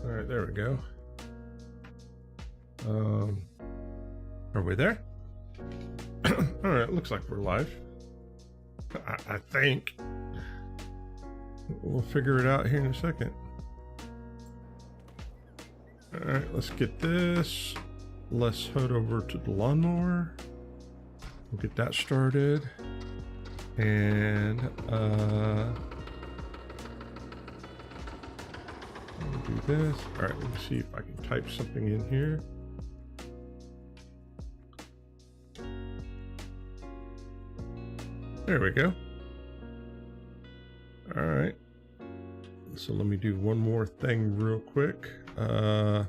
All right, there we go. Are we there? All right, looks like we're live. I think. We'll figure it out here in a second. All right, let's get this. Let's head over to the lawnmower. We'll get that started. And we'll do this. All right, let me see if I can type something in here. There we go. All right. So let me do one more thing real quick. All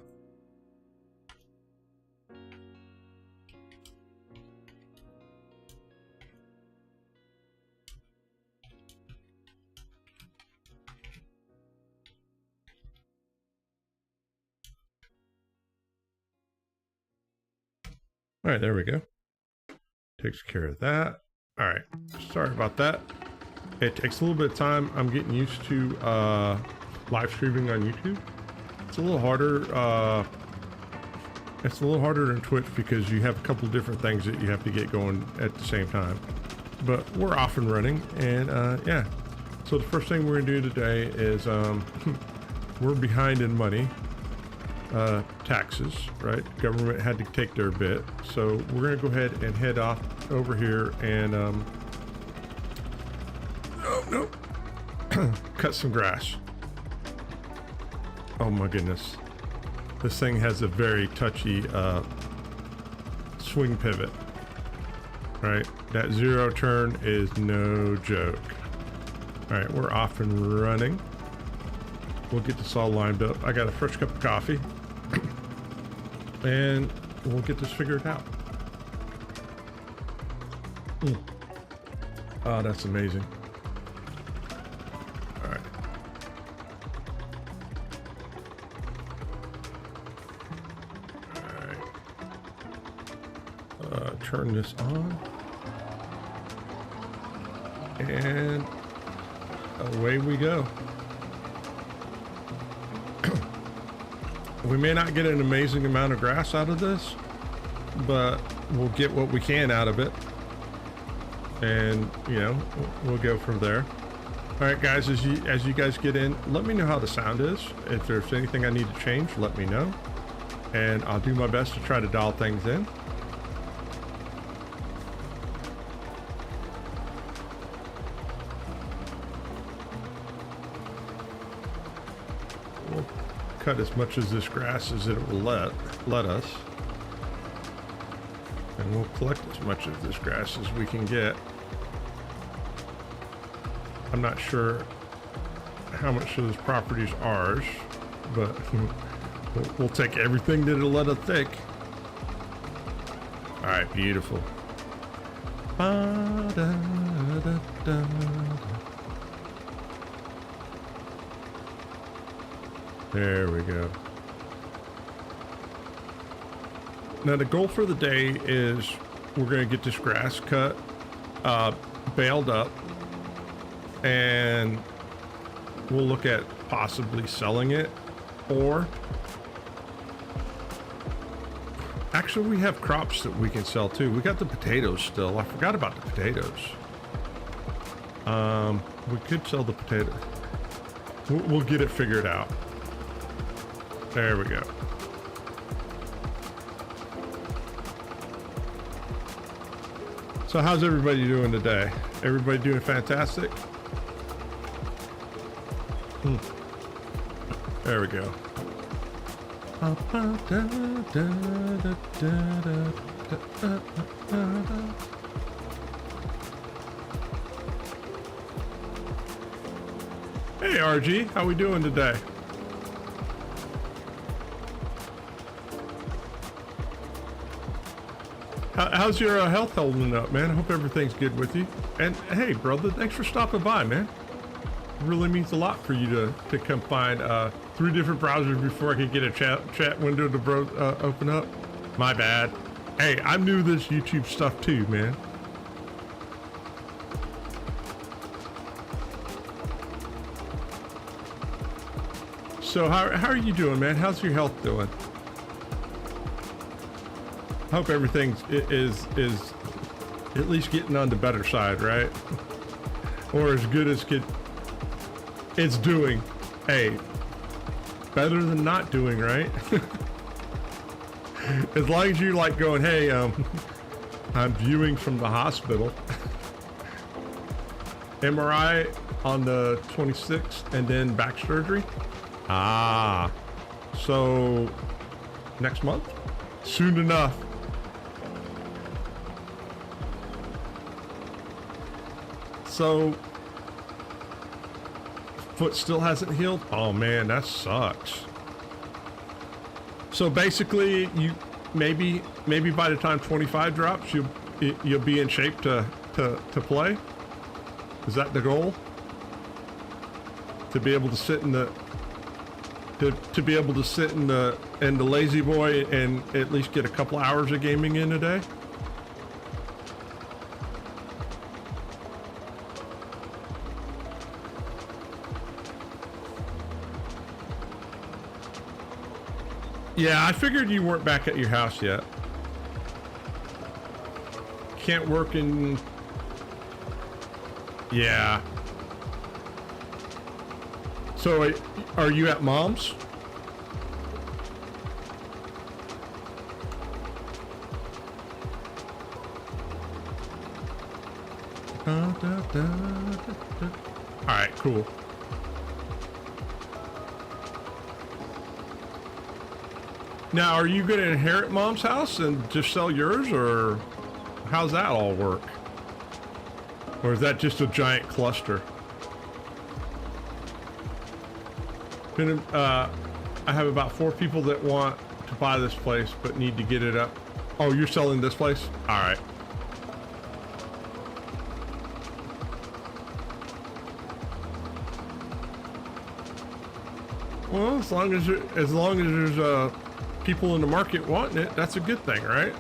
right, there we go. Takes care of that. All right, sorry about that. It takes a little bit of time. I'm getting used to live streaming on YouTube. It's a little harder. It's a little harder than Twitch because you have a couple different things that you have to get going at the same time. But we're off and running, and yeah. So the first thing we're gonna do today is we're behind in money. Taxes, right? Government had to take their bit, so we're gonna go ahead and head off over here and cut some grass. Oh my goodness, this thing has a very touchy swing pivot, right? That zero turn is no joke. All right, we're off and running. We'll get this all lined up. I got a fresh cup of coffee. And we'll get this figured out. Oh, that's amazing. All right. All right. Turn this on. And away we go. We may not get an amazing amount of grass out of this, but we'll get what we can out of it. And, you know, we'll go from there. All right, guys, as you guys get in, let me know how the sound is. If there's anything I need to change, let me know. And I'll do my best to try to dial things in. Cut as much of this grass as it will let us, and we'll collect as much of this grass as we can get. I'm not sure how much of this property is ours, but we'll take everything that it'll let us take. All right, beautiful. There we go. Now the goal for the day is we're going to get this grass cut, baled up, and we'll look at possibly selling it, or actually we have crops that we can sell too. We got the potatoes still. I forgot about the potatoes. We could sell the potato. We'll get it figured out. There we go. So how's everybody doing today? Everybody doing fantastic? There we go. Hey RG, how we doing today? How's your health holding up, man? I hope everything's good with you. And hey, brother, thanks for stopping by, man. It really means a lot for you to come find 3 different browsers before I could get a chat window to open up. My bad. Hey, I'm new to this YouTube stuff too, man. So how are you doing, man? How's your health doing? Hope everything is at least getting on the better side, right? Or as good as it's doing. Hey, better than not doing, right? As long as you like going, hey, I'm viewing from the hospital. MRI on the 26th and then back surgery. Ah, so next month? Soon enough. So, foot still hasn't healed? Oh man, that sucks. So basically, you maybe by the time 25 drops, you'll be in shape to play? Is that the goal? To be able to sit in the to be able to sit in the lazy boy and at least get a couple hours of gaming in a day? Yeah, I figured you weren't back at your house yet. Can't work in... Yeah. So, are you at mom's? Alright, cool. Now, are you going to inherit mom's house and just sell yours, or how's that all work? Or is that just a giant cluster? I have about 4 people that want to buy this place, but need to get it up. Oh, you're selling this place? All right. Well, as long as there's people in the market wanting it, that's a good thing, right?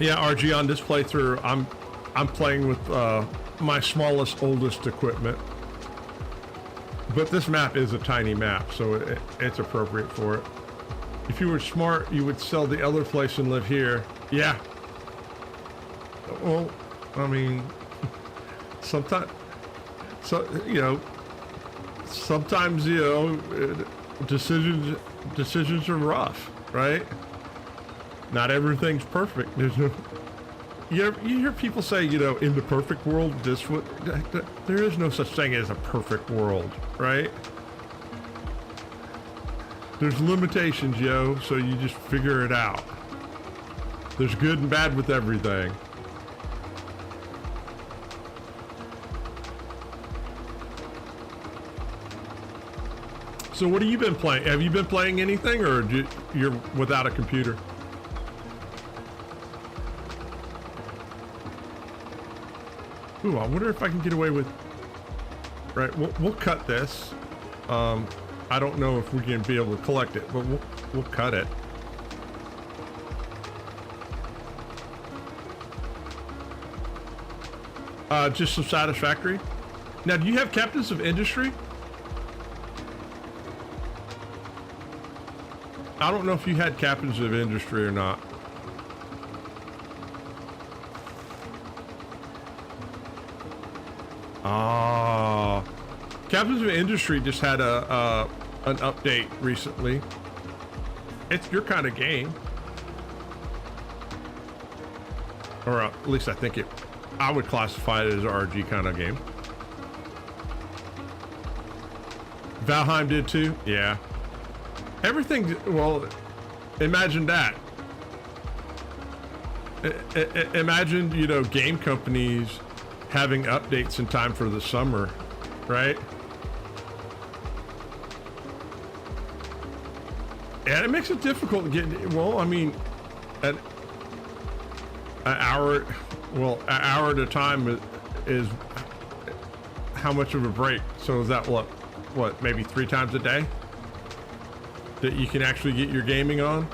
Yeah, RG, on this playthrough, I'm playing with my smallest, oldest equipment. But this map is a tiny map, so it's appropriate for it. If you were smart, you would sell the other place and live here. Yeah. Well, I mean, sometimes, sometimes, decisions are rough, right? Not everything's perfect. There's no... You hear people say, in the perfect world, there is no such thing as a perfect world, right? There's limitations, so you just figure it out. There's good and bad with everything. So what have you been playing? Have you been playing anything, or you're without a computer? Ooh, I wonder if I can get away with... Right, we'll cut this. I don't know if we can be able to collect it, but we'll cut it. Just some satisfactory. Now, do you have captains of industry? I don't know if you had captains of industry or not. Ah, Captains of Industry just had an update recently. It's your kind of game, or at least I think I would classify it as an RG kind of game. Valheim did too. Yeah. Everything. Well, imagine that. Imagine game companies having updates in time for the summer, right? And it makes it difficult to get, well, I mean, an hour, well, an hour at a time is how much of a break? So is that what, maybe 3 times a day that you can actually get your gaming on?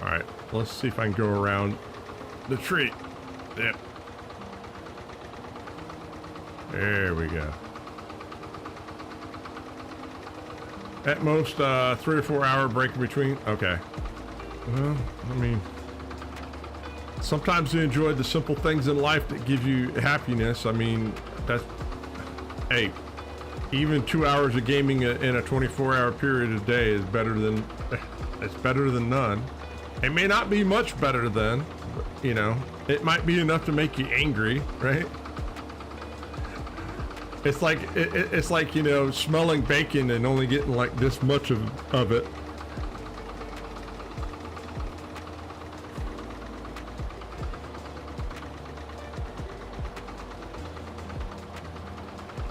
All right, let's see if I can go around the tree. Yep. There we go. At most, 3 or 4 hour break in between. Okay. Well, I mean, sometimes you enjoy the simple things in life that give you happiness. I mean, that's, hey, even 2 hours of gaming in a 24-hour period a day is better than, it's better than none. It may not be much better than, but, you know, it might be enough to make you angry, right? It's like it's like, you know, smelling bacon and only getting like this much of it.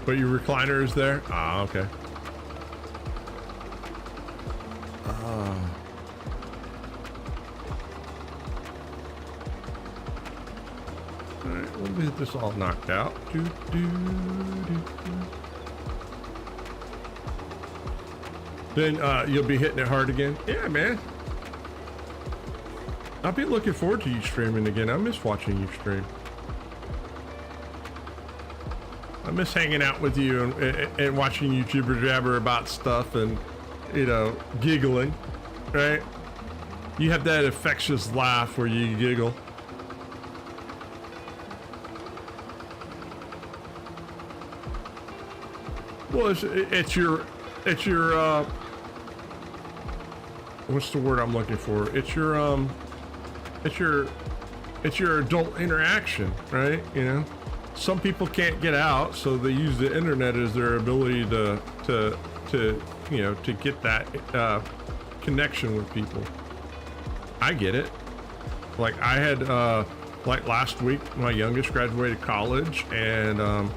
But your recliner is there? Ah, okay. Alright, we'll get this all knocked out. Then you'll be hitting it hard again. Yeah, man. I'll be looking forward to you streaming again. I miss watching you stream. I miss hanging out with you and watching you jibber jabber about stuff and, you know, giggling, right? You have that infectious laugh where you giggle. Well, it's your what's the word I'm looking for? It's your adult interaction, right? You know, some people can't get out, so they use the internet as their ability to you know, to get that connection with people. I get it. Like I had like last week, my youngest graduated college, and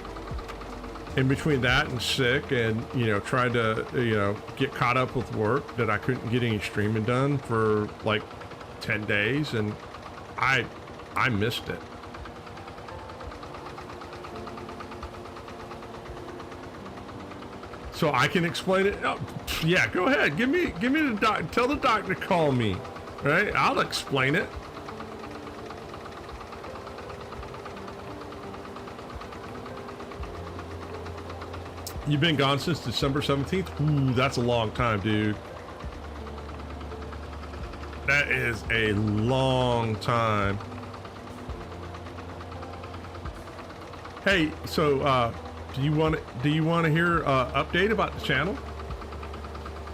in between that and sick, and you know, tried to, you know, get caught up with work, that I couldn't get any streaming done for like 10 days, and I missed it. So I can explain it. Oh, yeah, go ahead. Give me the doc. Tell the doctor to call me. Right? I'll explain it. You've been gone since December 17th? Ooh, that's a long time, dude. That is a long time. Hey, so do you want to hear update about the channel?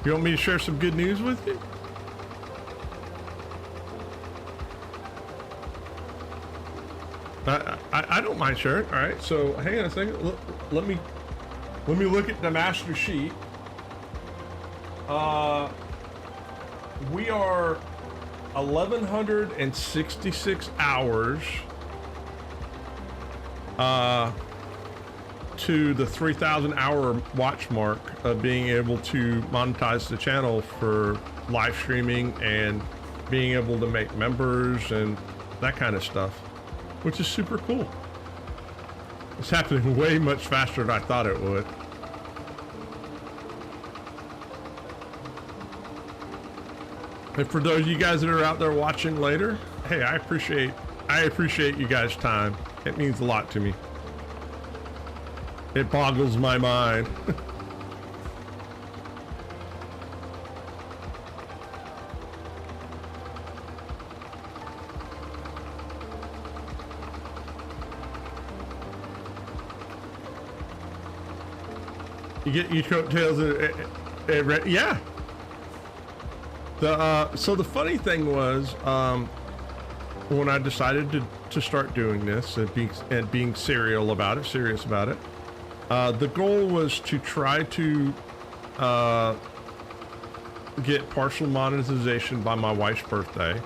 You want me to share some good news with you? I don't mind sharing. All right, so hang on a second. Let me look at the master sheet. We are 1,166 hours to the 3,000 hour watch mark of being able to monetize the channel for live streaming and being able to make members and that kind of stuff, which is super cool. It's happening way much faster than I thought it would. And for those of you guys that are out there watching later, hey, I appreciate you guys' time. It means a lot to me. It boggles my mind. You get your coattails, yeah. So the funny thing was, when I decided to start doing this and being serious about it, the goal was to try to get partial monetization by my wife's birthday,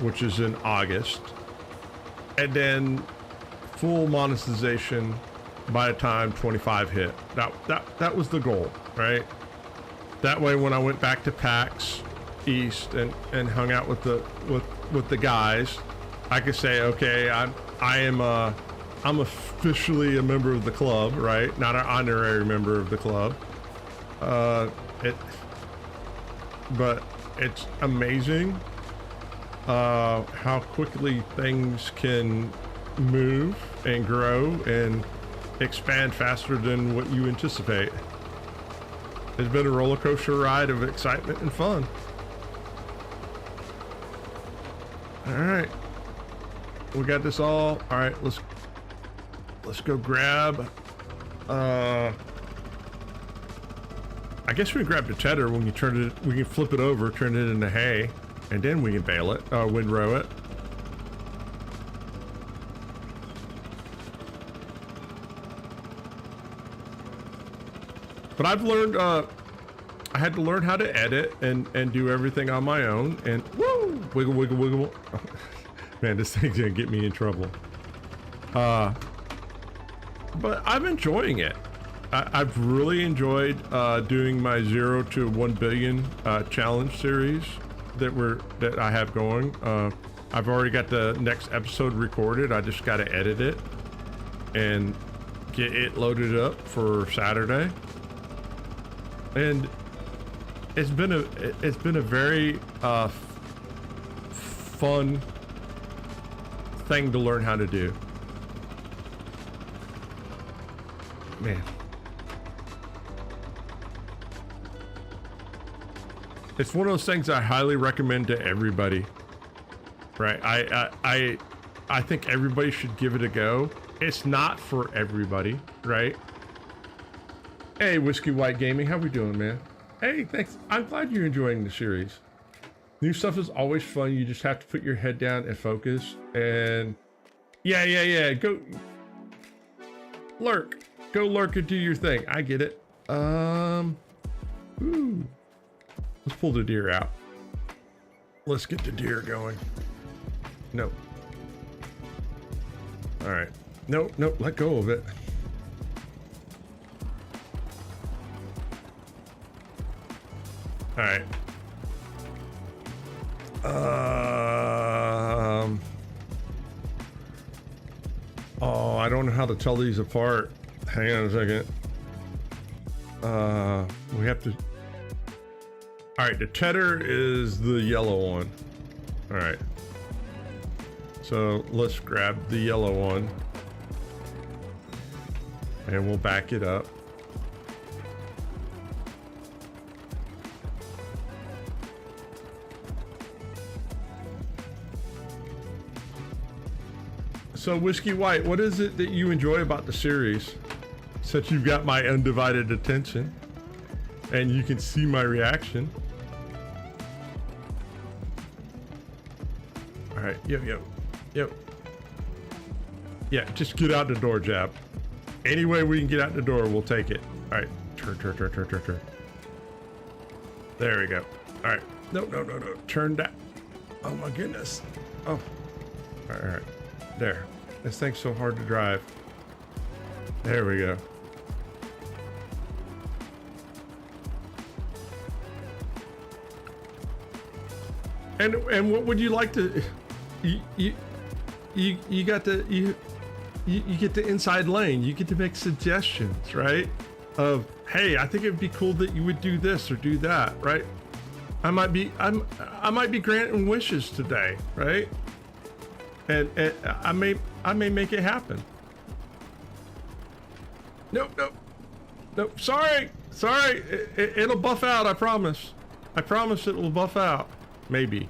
which is in August, and then full monetization by the time 25 hit. That was the goal, right? That way, when I went back to PAX East and hung out with the guys, I could say, okay, I'm officially a member of the club, right? Not an honorary member of the club. But it's amazing how quickly things can move and grow and expand faster than what you anticipate. It's been a roller coaster ride of excitement and fun. All right, we got this all. All right, let's go grab. I guess we can grab the tedder when you turn it. We can flip it over, turn it into hay, and then we can bale it, windrow it. But I've learned, I had to learn how to edit and do everything on my own, and woo, wiggle, wiggle, wiggle. Man, this thing's gonna get me in trouble. But I'm enjoying it. I've really enjoyed doing my 0 to 1 billion challenge series that I have going. I've already got the next episode recorded. I just got to edit it and get it loaded up for Saturday. And it's been a very fun thing to learn how to do. Man. It's one of those things I highly recommend to everybody. Right? I think everybody should give it a go. It's not for everybody, right? Hey, Whiskey White Gaming, how we doing, man? Hey, thanks. I'm glad you're enjoying the series. New stuff is always fun. You just have to put your head down and focus. And yeah. Go lurk. Go lurk and do your thing. I get it. Ooh. Let's pull the deer out. Let's get the deer going. No. All right. Nope. Let go of it. All right. Oh, I don't know how to tell these apart. Hang on a second. We have to. All right, the tedder is the yellow one. All right. So let's grab the yellow one and we'll back it up. So Whiskey White, what is it that you enjoy about the series? Since you've got my undivided attention and you can see my reaction. All right, yep. Yeah, just get out the door, Jab. Any way we can get out the door, we'll take it. All right, turn. There we go. All right, no. Turn that. Oh my goodness. Oh, all right. There. This thing's so hard to drive. There we go. And what would you like to? You got the you get the inside lane. You get to make suggestions, right? Of hey, I think it'd be cool that you would do this or do that, right? I might be granting wishes today, right? And I may make it happen. Nope. Sorry. It'll buff out. I promise it will buff out. Maybe.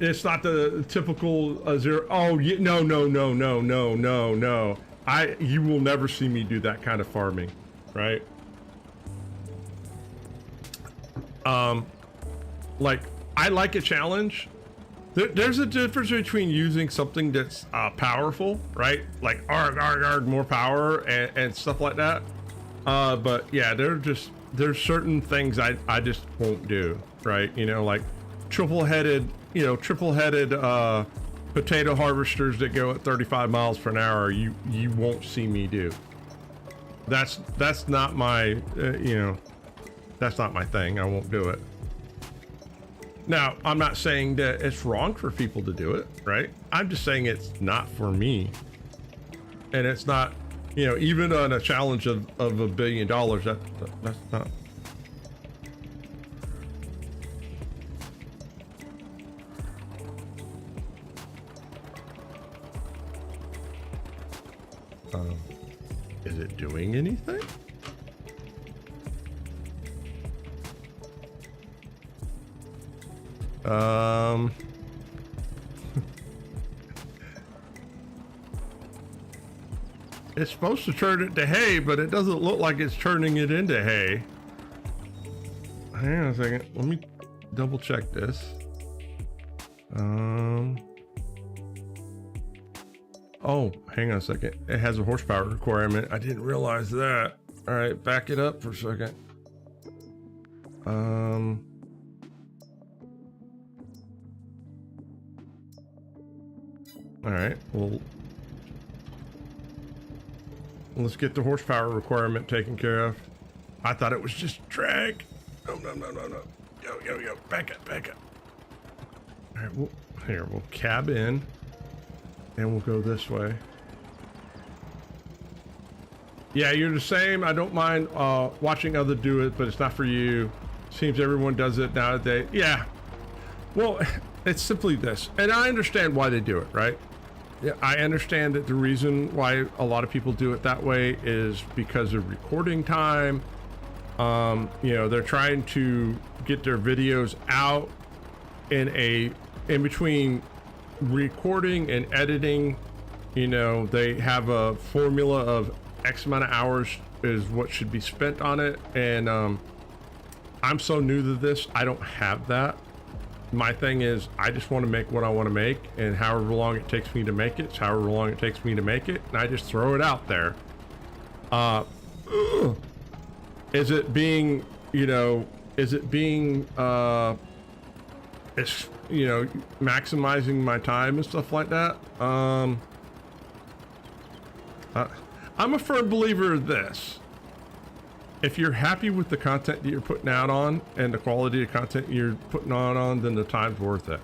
It's not the typical zero. Oh, no. You will never see me do that kind of farming, right? Like, I like a challenge. There's a difference between using something that's powerful, right? Like arg, more power and stuff like that. But yeah, there's certain things I just won't do, right? You know, like triple-headed potato harvesters that go at 35 miles per hour. You won't see me do. That's not my, that's not my thing. I won't do it. Now, I'm not saying that it's wrong for people to do it, right? I'm just saying it's not for me. And it's not, even on a challenge of $1 billion, that's not. Is it doing anything? It's supposed to turn it to hay, but it doesn't look like it's turning it into hay. Hang on a second. Let me double check this. Oh, hang on a second. It has a horsepower requirement. I didn't realize that. All right, back it up for a second. All right, well, let's get the horsepower requirement taken care of. I thought it was just drag. No. Yo. Back up. All right, we'll cab in and we'll go this way. Yeah, you're the same. I don't mind watching others do it, but it's not for you. Seems everyone does it nowadays. Yeah. Well, it's simply this, and I understand why they do it, right? Yeah, I understand that the reason why a lot of people do it that way is because of recording time. They're trying to get their videos out in between recording and editing. They have a formula of X amount of hours is what should be spent on it. And I'm so new to this, I don't have that. My thing is, I just want to make what I want to make, and however long it takes me to make it, however long it takes me to make it, and I just throw it out there. Is it being, maximizing my time and stuff like that? I'm a firm believer of this. If you're happy with the content that you're putting out on and the quality of content you're putting on, then the time's worth it.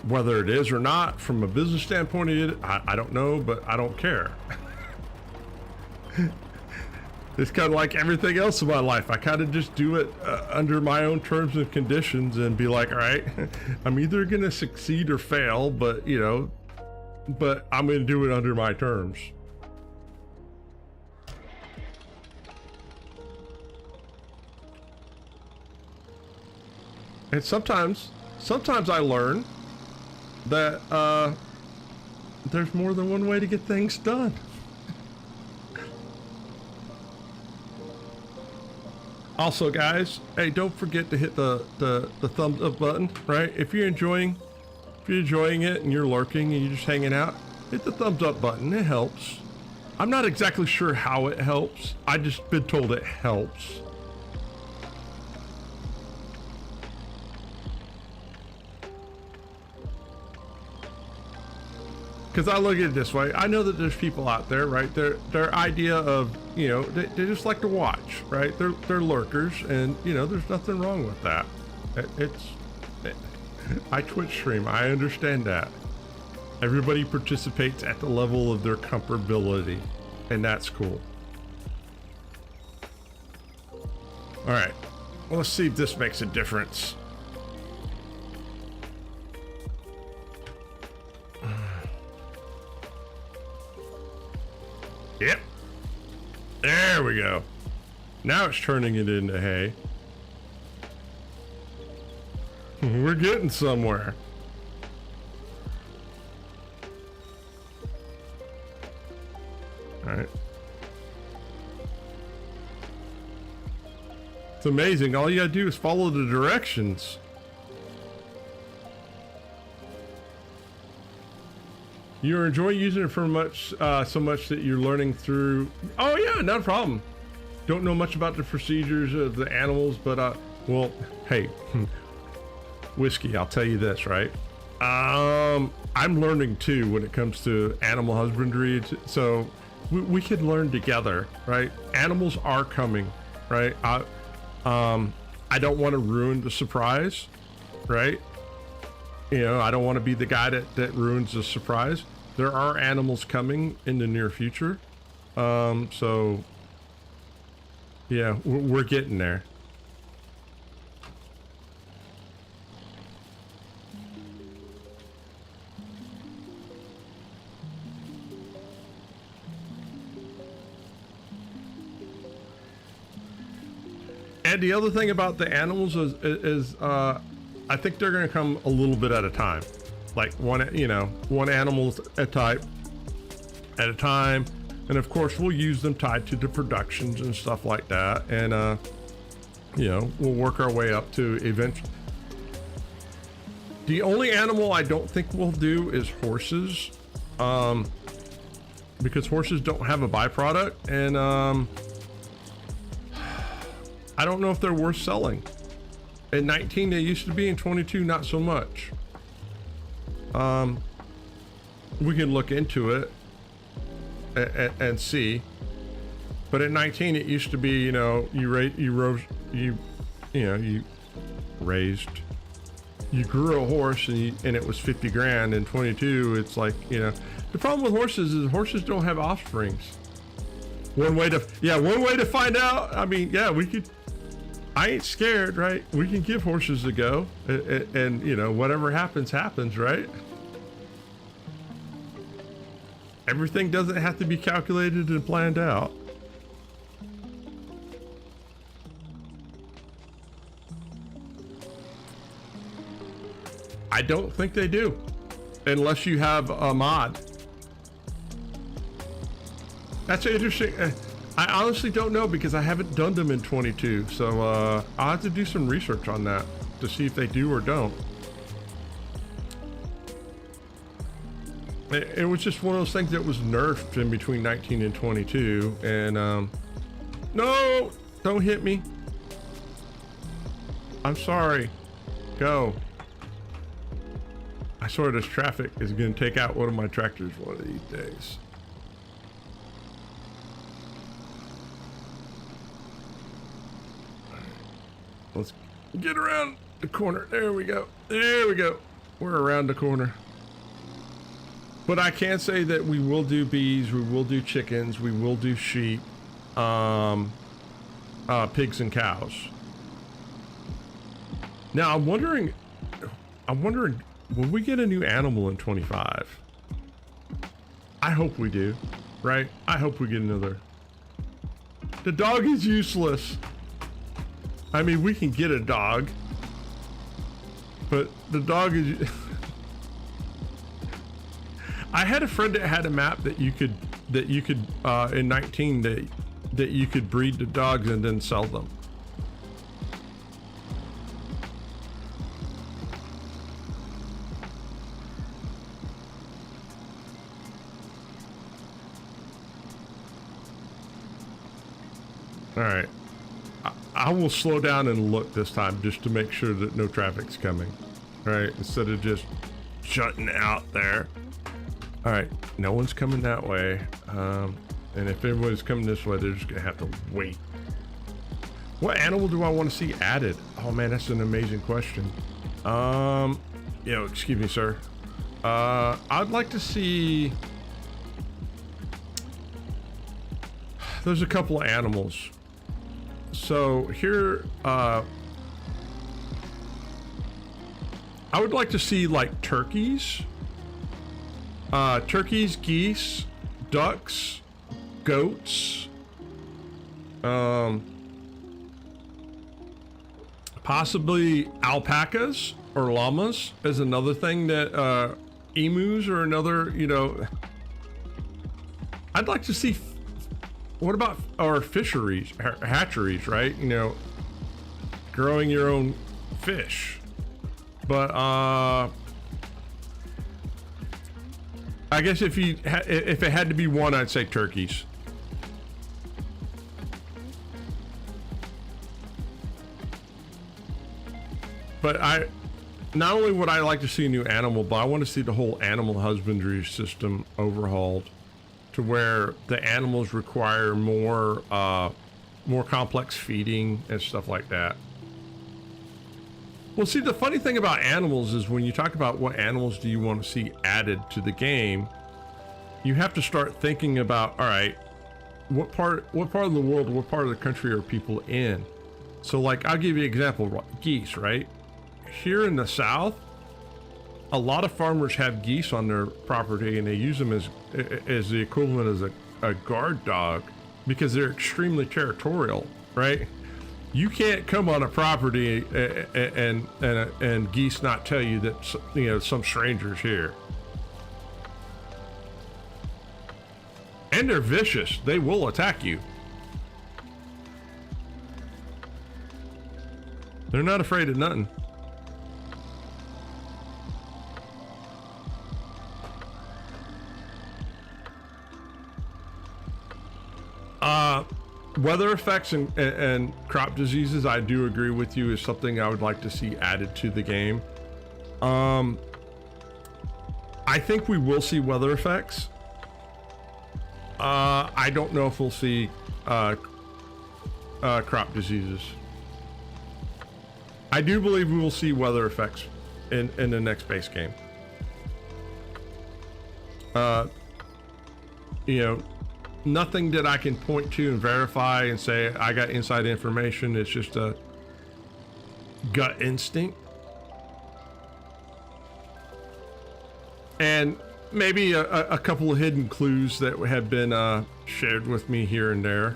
Whether it is or not, from a business standpoint, I don't know, but I don't care. It's kind of like everything else in my life. I kind of just do it under my own terms and conditions and be like, all right, I'm either going to succeed or fail, but I'm going to do it under my terms. And sometimes I learn that there's more than one way to get things done. Also, guys, hey, don't forget to hit the thumbs up button, right? If you're enjoying it and you're lurking and you're just hanging out, hit the thumbs up button. It helps. I'm not exactly sure how it helps. I just been told it helps. Because I look at it this way, I know that there's people out there, right? Their idea of, they just like to watch, right? They're lurkers, and there's nothing wrong with that. I Twitch stream, I understand that. Everybody participates at the level of their comfortability, and that's cool. All right, well, let's see if this makes a difference. Yep. There we go. Now it's turning it into hay. We're getting somewhere. All right. It's amazing. All you gotta do is follow the directions. You're enjoying using it for so much that you're learning through. Oh yeah, not a problem. Don't know much about the procedures of the animals, but well, hey, Whiskey, I'll tell you this, right? I'm learning too when it comes to animal husbandry. So we could learn together, right? Animals are coming, right? I don't want to ruin the surprise, right? You know, I don't want to be the guy that ruins the surprise. There are animals coming in the near future. So yeah, we're getting there. And the other thing about the animals is I think they're going to come a little bit at a time, like one animal at a time, and of course we'll use them tied to the productions and stuff like that, and we'll work our way up to eventually. The only animal I don't think we'll do is horses, because horses don't have a byproduct, and I don't know if they're worth selling. At 19 they used to be, in 22 not so much. We can look into it and see, but at 19 it used to be, you grew a horse and it was 50 grand, and 22 it's like, the problem with horses is horses don't have offsprings. One way to find out. I mean, yeah, I ain't scared, right? We can give horses a go, and whatever happens, right? Everything doesn't have to be calculated and planned out. I don't think they do, unless you have a mod. That's interesting. I honestly don't know, because I haven't done them in 22, so I'll have to do some research on that to see if they do or don't. It was just one of those things that was nerfed in between 19 and 22, and no, don't hit me. I'm sorry. Go. I swear this traffic is going to take out one of my tractors one of these days. Let's get around the corner. There we go. There we go. We're around the corner. But I can say that we will do bees, we will do chickens, we will do sheep, pigs and cows. Now I'm wondering, will we get a new animal in 25? I hope we do, right? I hope we get another. The dog is useless. I mean, we can get a dog, but the dog is... I had a friend that had a map that you could in 19 that you could breed the dogs and then sell them. All right. I will slow down and look this time just to make sure that no traffic's coming. All right, instead of just shutting out there. All right, no one's coming that way. And if everybody's coming this way, they're just gonna have to wait. What animal do I want to see added? Oh man, that's an amazing question. Excuse me, sir. I'd like to see... There's a couple of animals. So here, I would like to see like turkeys, geese, ducks, goats, possibly alpacas or llamas is another thing that, emus or another, I'd like to see. What about our fisheries, hatcheries, right? Growing your own fish. But I guess if it had to be one, I'd say turkeys. But not only would I like to see a new animal, but I want to see the whole animal husbandry system overhauled. to where the animals require more complex feeding and stuff like that. Well, see, the funny thing about animals is when you talk about what animals do you want to see added to the game, you have to start thinking about, all right, what part of the world, what part of the country are people in? So like, I'll give you an example, geese, right? Here in the South, a lot of farmers have geese on their property and they use them as the equivalent as a guard dog because they're extremely territorial, right? You can't come on a property and geese not tell you that, you know, some stranger's here. And they're vicious. They will attack you. They're not afraid of nothing. Weather effects and crop diseases, I do agree with you, is something I would like to see added to the game. I think we will see weather effects. I don't know if we'll see crop diseases. I do believe we will see weather effects in the next base game. You know, nothing that I can point to and verify and say I got inside information. It's just a gut instinct. And maybe a couple of hidden clues that have been shared with me here and there.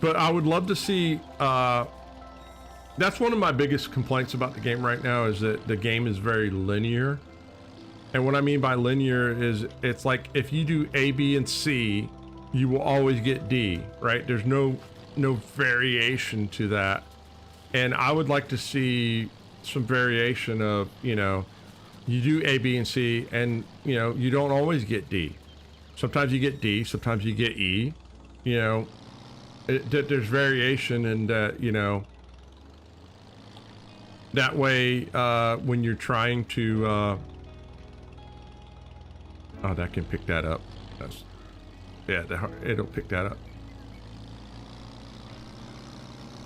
But I would love to see, that's one of my biggest complaints about the game right now, is that the game is very linear. And what I mean by linear is it's like if you do A, B, and C, you will always get D, right? There's no variation to that. And I would like to see some variation of, you know, you do A, B, and C, and, you know, you don't always get D. Sometimes you get D, sometimes you get E, you know, there's variation, and, you know, that way, when you're trying to, oh, that can pick that up. Yeah, it'll pick that up.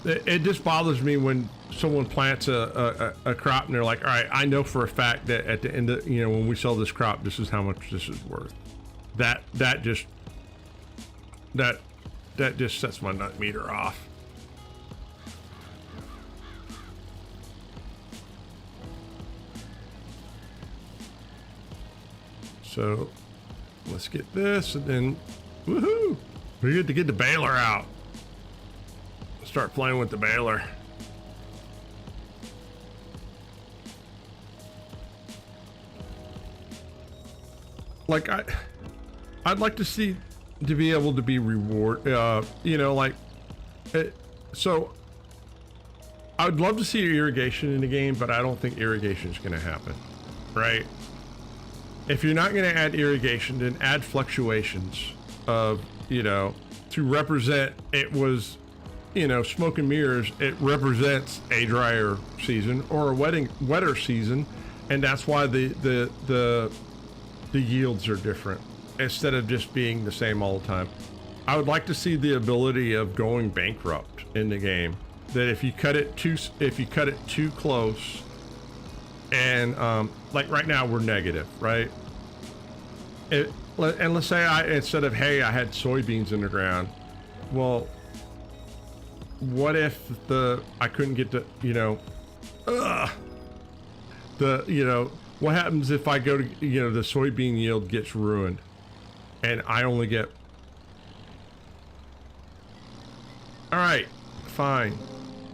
It just bothers me when someone plants a crop and they're like, all right, I know for a fact that at the end of, you know, when we sell this crop, this is how much this is worth. That just sets my nut meter off. So let's get this, and then woohoo, we get to get the baler out. Start playing with the baler. Like I'd like to see, to be able to be reward, you know, like so I would love to see irrigation in the game, but I don't think irrigation is going to happen, right? If you're not going to add irrigation, then add fluctuations of, you know, to represent, it was, you know, smoke and mirrors, it represents a drier season or a wetter season, and that's why the yields are different instead of just being the same all the time. I would like to see the ability of going bankrupt in the game, that if you cut it too close, and like right now we're negative, right? And let's say instead of hay, I had soybeans in the ground. Well, what if I couldn't get the, you know, you know, what happens if I go to, you know, the soybean yield gets ruined and I only get, all right, fine.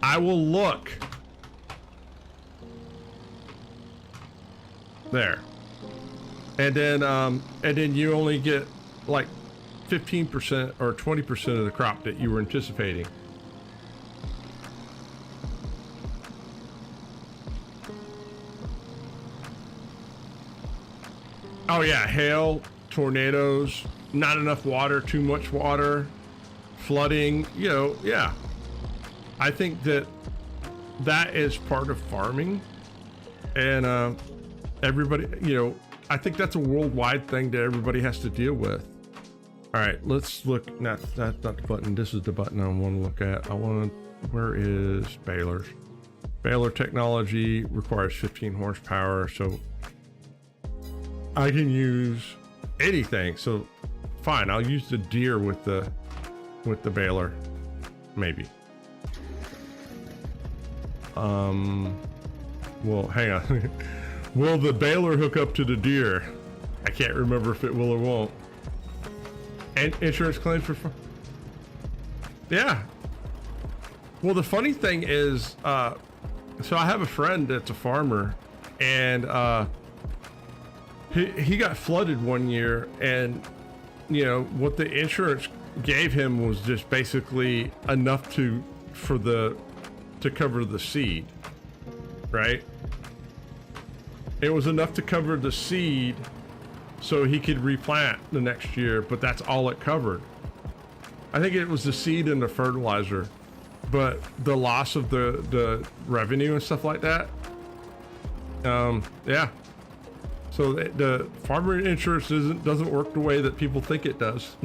I will look. There. And then you only get like 15% or 20% of the crop that you were anticipating. Oh yeah, hail, tornadoes, not enough water, too much water, flooding, you know, yeah. I think that is part of farming. And everybody, I think that's a worldwide thing that everybody has to deal with. All right, let's look. That's not the button. This is the button I want to look at. Where is balers? Baler technology requires 15 horsepower, so I can use anything. So fine, I'll use the deer with the baler, maybe. Well, hang on. Will the baler hook up to the deer? I can't remember if it will or won't. And insurance claims for... Yeah. Well, the funny thing is, so I have a friend that's a farmer, and he got flooded one year, and what the insurance gave him was just basically enough to cover the seed, right? It was enough to cover the seed so he could replant the next year, but that's all it covered. I think it was the seed and the fertilizer, but the loss of the revenue and stuff like that. Yeah. So the farmer insurance doesn't work the way that people think it does.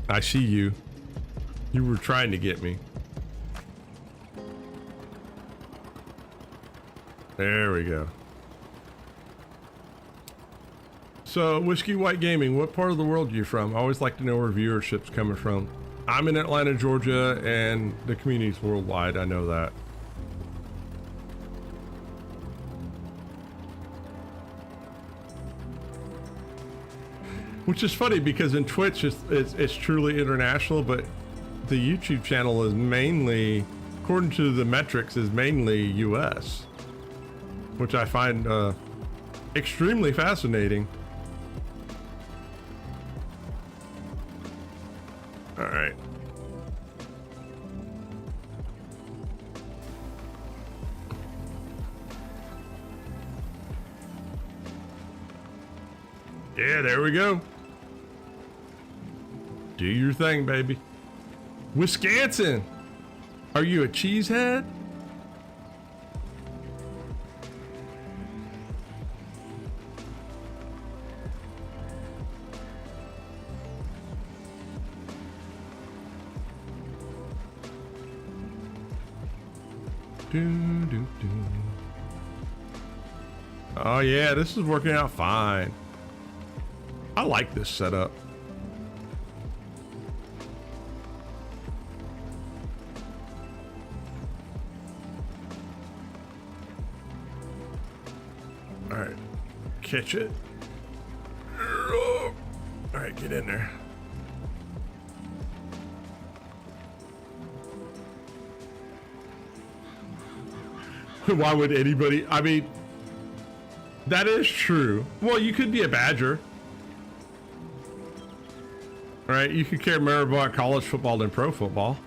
I see you. You were trying to get me. There we go. So, Whiskey White Gaming, what part of the world are you from? I always like to know where viewership's coming from. I'm in Atlanta, Georgia, and the community's worldwide. I know that. Which is funny because in Twitch it's truly international, but the YouTube channel is mainly, according to the metrics, is mainly US, which I find extremely fascinating. All right. Yeah, there we go. Do your thing, baby. Wisconsin, are you a cheesehead? Oh yeah, this is working out fine. I like this setup. All right, catch it. All right, get in there. Why would anybody? I mean, that is true. Well, you could be a Badger, right? You could care more about college football than pro football.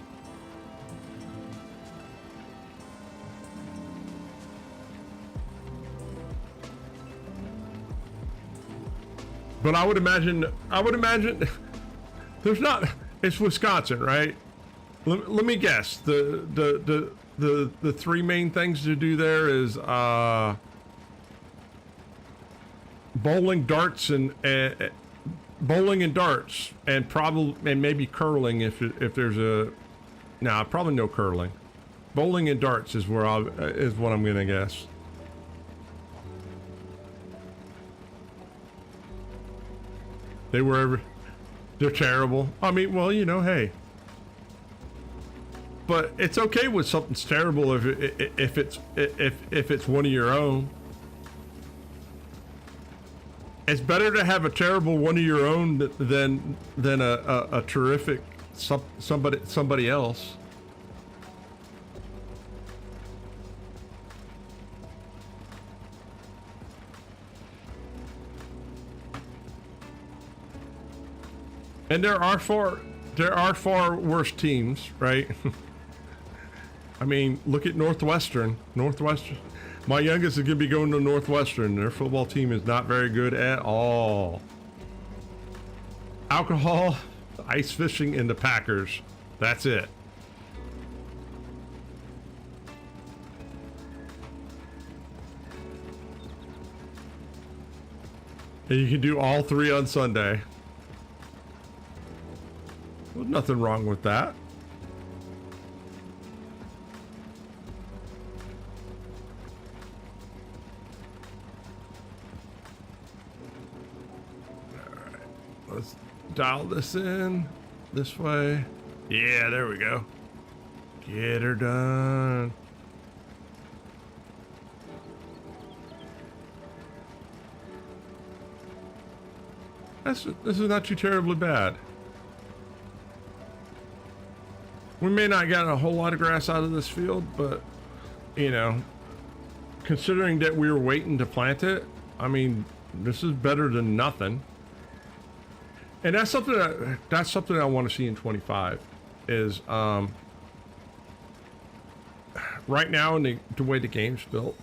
But I would imagine there's not, it's Wisconsin, right? Let me guess. The three main things to do there is bowling, darts, and bowling and darts, and maybe curling if there's a. Nah, probably no curling. Bowling and darts is what I'm gonna guess. They're terrible. I mean, well, hey. But it's okay with something's terrible if it's one of your own. It's better to have a terrible one of your own than a terrific somebody else. And there are far worse teams, right? I mean, look at Northwestern. My youngest is going to be going to Northwestern. Their football team is not very good at all. Alcohol, ice fishing, and the Packers. That's it. And you can do all 3 on Sunday. Well, nothing wrong with that. Alright, let's dial this in this way. Yeah, there we go. Get her done. This is not too terribly bad. We may not get a whole lot of grass out of this field, but, you know, considering that we were waiting to plant it, I mean, this is better than nothing. And that's something I want to see in 25 is, right now in the way the game's built,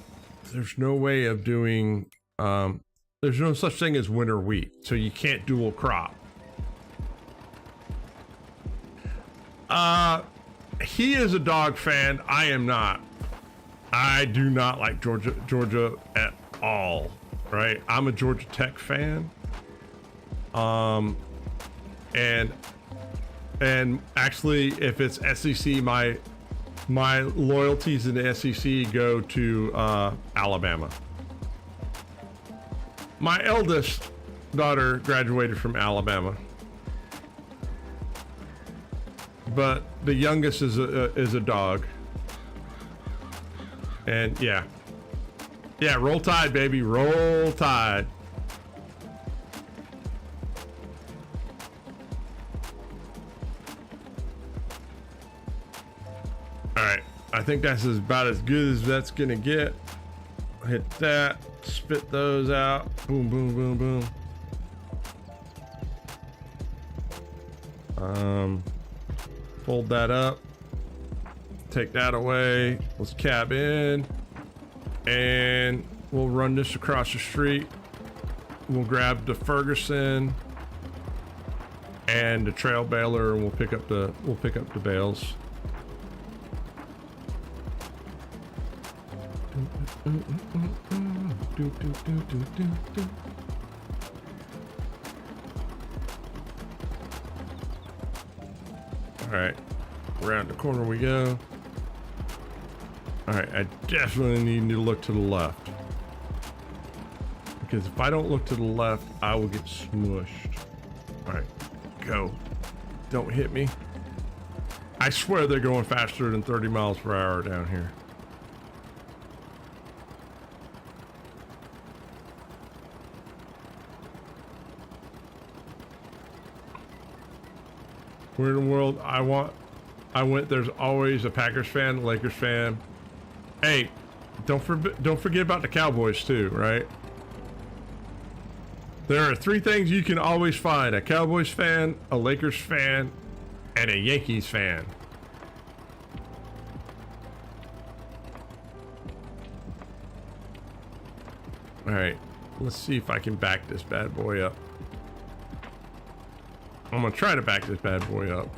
there's no way of doing, there's no such thing as winter wheat, so you can't dual crop. He is a dog fan. I am not. I do not like Georgia at all, right? I'm a Georgia Tech fan. And actually, if it's SEC, my loyalties in the SEC go to Alabama. My eldest daughter graduated from Alabama, but the youngest is a dog. And yeah, roll Tide, baby, roll Tide. All right, I think that's about as good as that's gonna get. Hit that, spit those out. Boom, boom, boom, boom. Fold that up. Take that away. Let's cab in. And we'll run this across the street. We'll grab the Ferguson and the trail baler, and we'll pick up the bales. All right, around the corner we go. All right, I definitely need to look to the left, because if I don't look to the left, I will get smushed. All right, go. Don't hit me. I swear they're going faster than 30 miles per hour down here. Where in the world I went, there's always a Packers fan, Lakers fan. Hey, don't forget about the Cowboys too, right? There are 3 things you can always find: a Cowboys fan, a Lakers fan, and a Yankees fan. All right, let's see if I can back this bad boy up. I'm gonna try to back this bad boy up.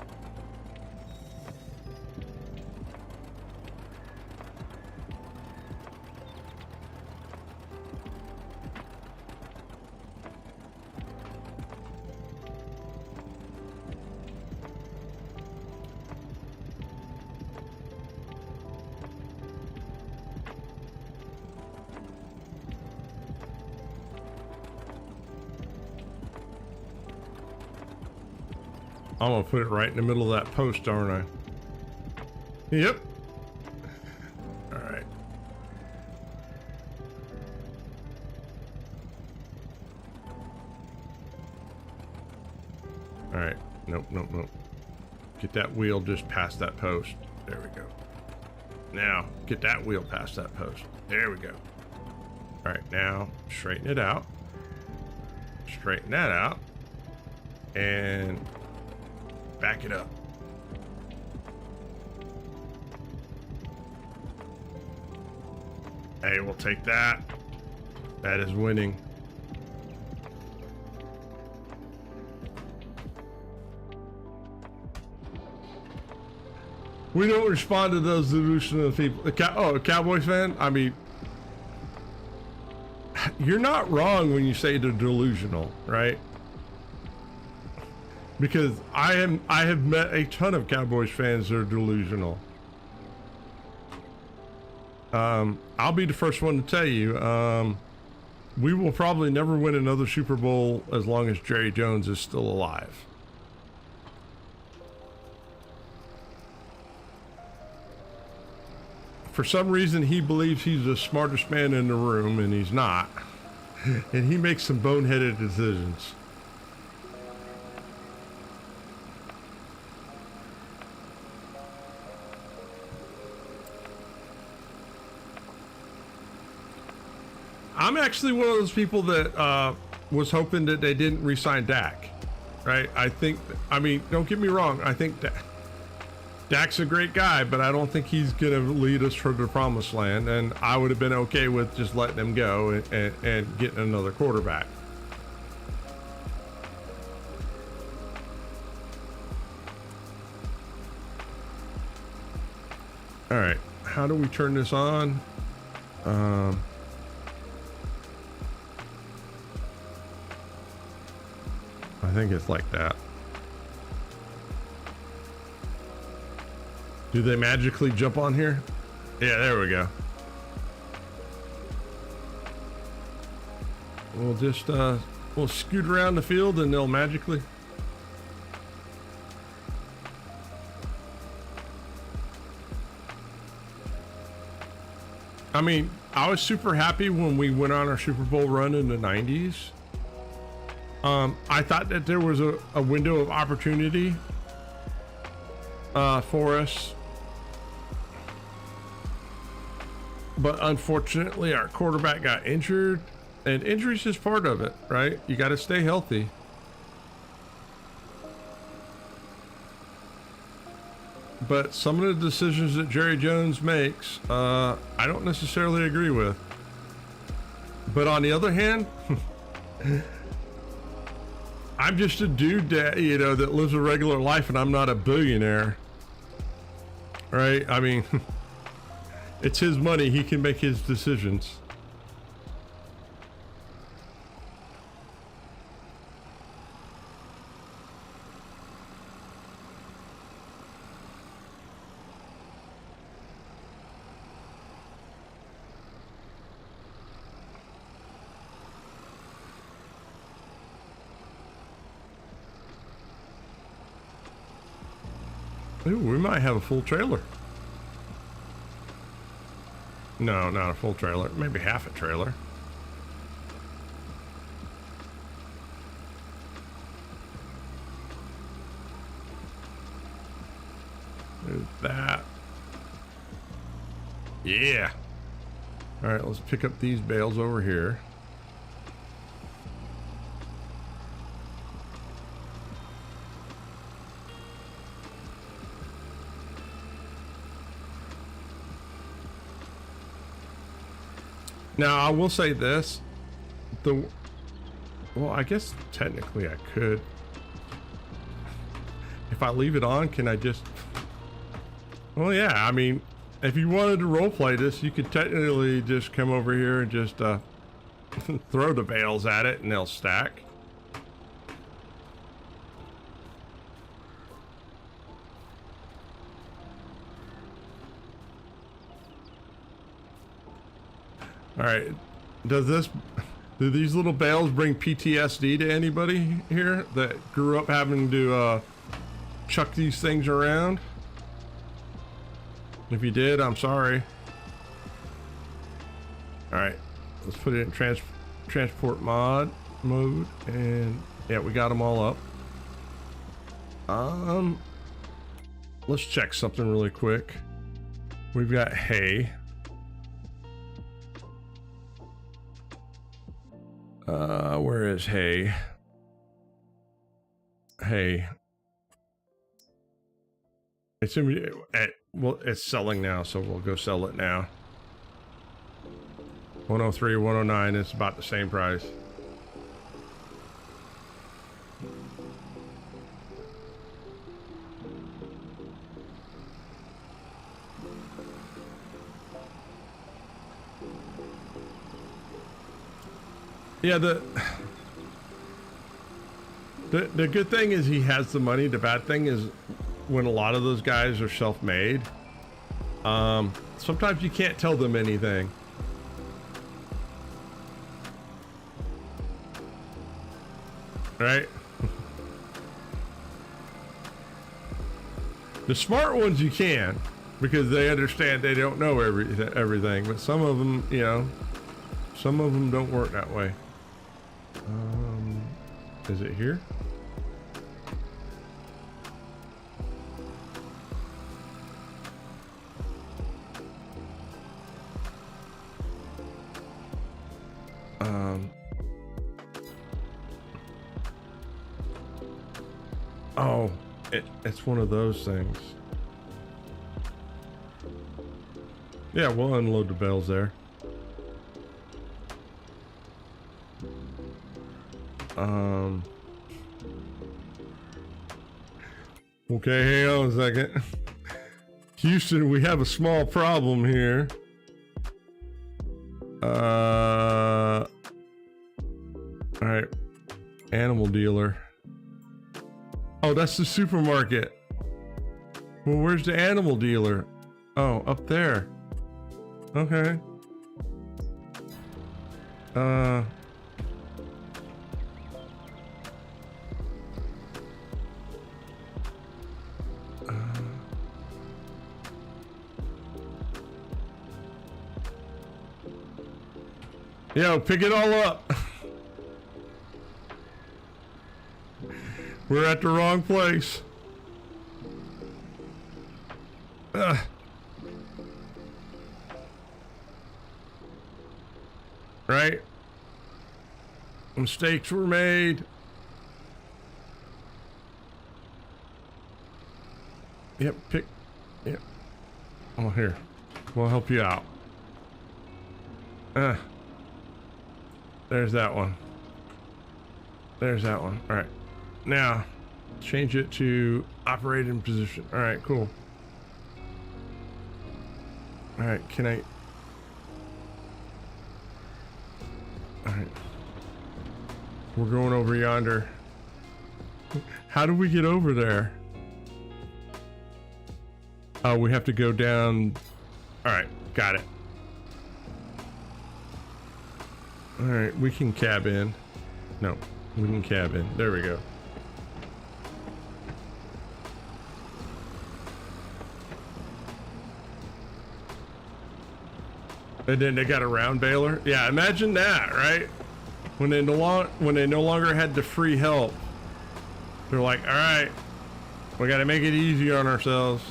I'm gonna put it right in the middle of that post, aren't I? Yep. All right. All right. Nope. Get that wheel just past that post. There we go. Now, get that wheel past that post. There we go. All right, now straighten it out. Straighten that out. And back it up. Hey, we'll take that. That is winning. We don't respond to those delusional people. A Cowboys fan? I mean, you're not wrong when you say they're delusional, right? Because I have met a ton of Cowboys fans that are delusional. I'll be the first one to tell you, we will probably never win another Super Bowl as long as Jerry Jones is still alive. For some reason, he believes he's the smartest man in the room, and he's not. And he makes some boneheaded decisions. I'm actually one of those people that was hoping that they didn't re-sign Dak, right? I mean, don't get me wrong. I think Dak's a great guy, but I don't think he's going to lead us to the promised land. And I would have been okay with just letting him go and getting another quarterback. All right, how do we turn this on? I think it's like that. Do they magically jump on here? Yeah, there we go. We'll just we'll scoot around the field and they'll magically. I mean, I was super happy when we went on our Super Bowl run in the 90s. I thought that there was a window of opportunity for us. But unfortunately, our quarterback got injured, and injury's just part of it, right? You got to stay healthy. But some of the decisions that Jerry Jones makes, I don't necessarily agree with. But on the other hand, I'm just a dude that, you know, that lives a regular life, and I'm not a billionaire, right? I mean, it's his money. He can make his decisions. Ooh, we might have a full trailer. No, not a full trailer. Maybe half a trailer. There's that. Yeah. All right, let's pick up these bales over here. Now, I will say this, well, I guess technically I could. If I leave it on, can I just, well, yeah, I mean, if you wanted to roleplay this, you could technically just come over here and just throw the bales at it and they'll stack. All right, do these little bales bring PTSD to anybody here that grew up having to chuck these things around? If you did, I'm sorry. All right, let's put it in transport mode, and yeah, we got them all up. Let's check something really quick. We've got hay. Where is hay? Hay. It's well, it's selling now, so we'll go sell it now. 103, 109, it's about the same price. Yeah, the good thing is he has the money. The bad thing is when a lot of those guys are self-made, sometimes you can't tell them anything. Right? The smart ones you can, because they understand they don't know everything, but some of them, you know, some of them don't work that way. Is it here? Oh, it's one of those things. Yeah, we'll unload the bales there. Okay, hang on a second. Houston, we have a small problem here. All right, animal dealer. Oh, that's the supermarket. Well, where's the animal dealer? Oh, up there. Okay. Yo, pick it all up. We're at the wrong place. Right? Mistakes were made. Yep, pick. Yep. Oh, here. We'll help you out. There's that one. There's that one. All right. Now, change it to operating position. All right, cool. All right, can I? All right. We're going over yonder. How do we get over there? Oh, we have to go down. All right, got it. All right, we can cab in. No, we can cab in. There we go. And then they got a round baler. Yeah, imagine that, right? When they no longer had the free help, they're like, all right, we got to make it easy on ourselves.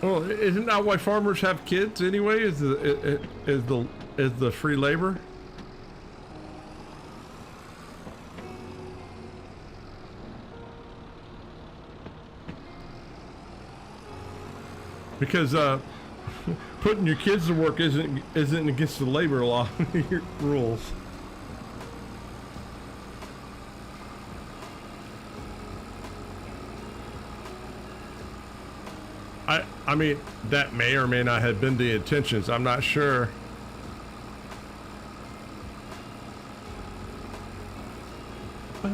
Well, isn't that why farmers have kids anyway? Is the free labor? Because putting your kids to work isn't against the labor law rules. I mean, that may or may not have been the intentions. I'm not sure. All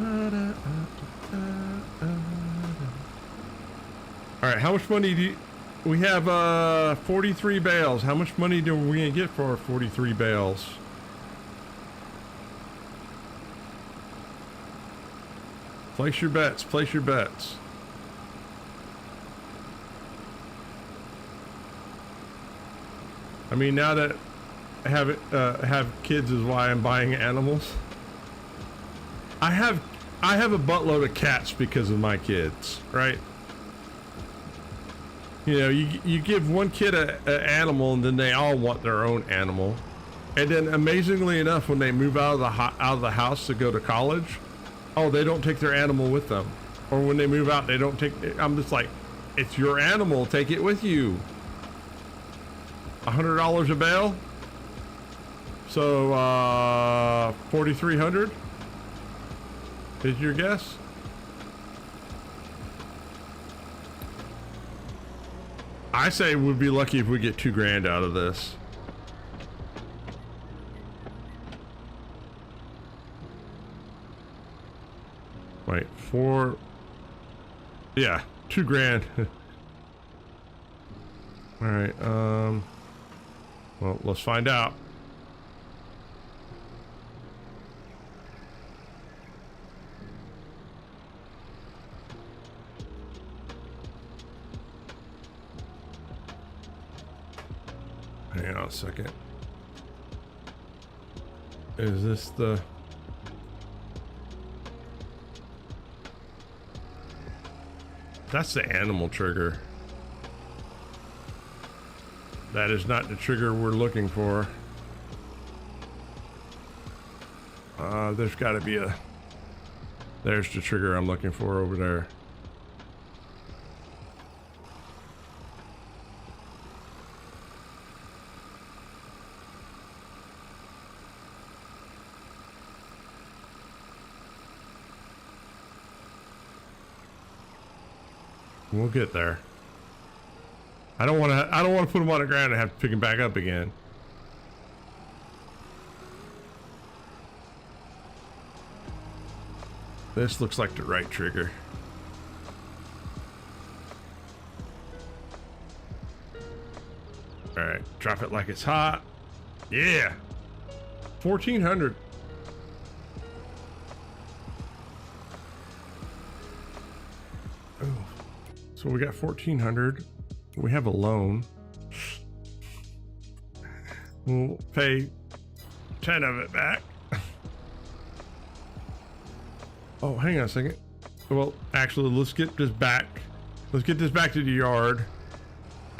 right, how much money do you... We have 43 bales. How much money do we gonna get for our 43 bales? Place your bets. Place your bets. I mean, now that I have kids is why I'm buying animals. I have a buttload of cats because of my kids, right? You know, you give one kid an animal and then they all want their own animal. And then amazingly enough, when they move out of the house to go to college, oh, they don't take their animal with them. Or when they move out, they don't take, I'm just like, it's your animal, take it with you. $100 a bale. So, 4,300 is your guess? I say we'd be lucky if we get $2,000 out of this. Wait, yeah, $2,000. All right, well, let's find out. Hang on a second. Is this the... That's the animal trigger. That is not the trigger we're looking for. There's got to be a... There's the trigger I'm looking for over there. We'll get there. I don't want to put him on the ground and have to pick him back up again. This looks like the right trigger. All right, drop it like it's hot. Yeah, 1,400. Oh. So we got 1,400. We have a loan. We'll pay 10 of it back. Oh, hang on a second. Well, actually, let's get this back. Let's get this back to the yard,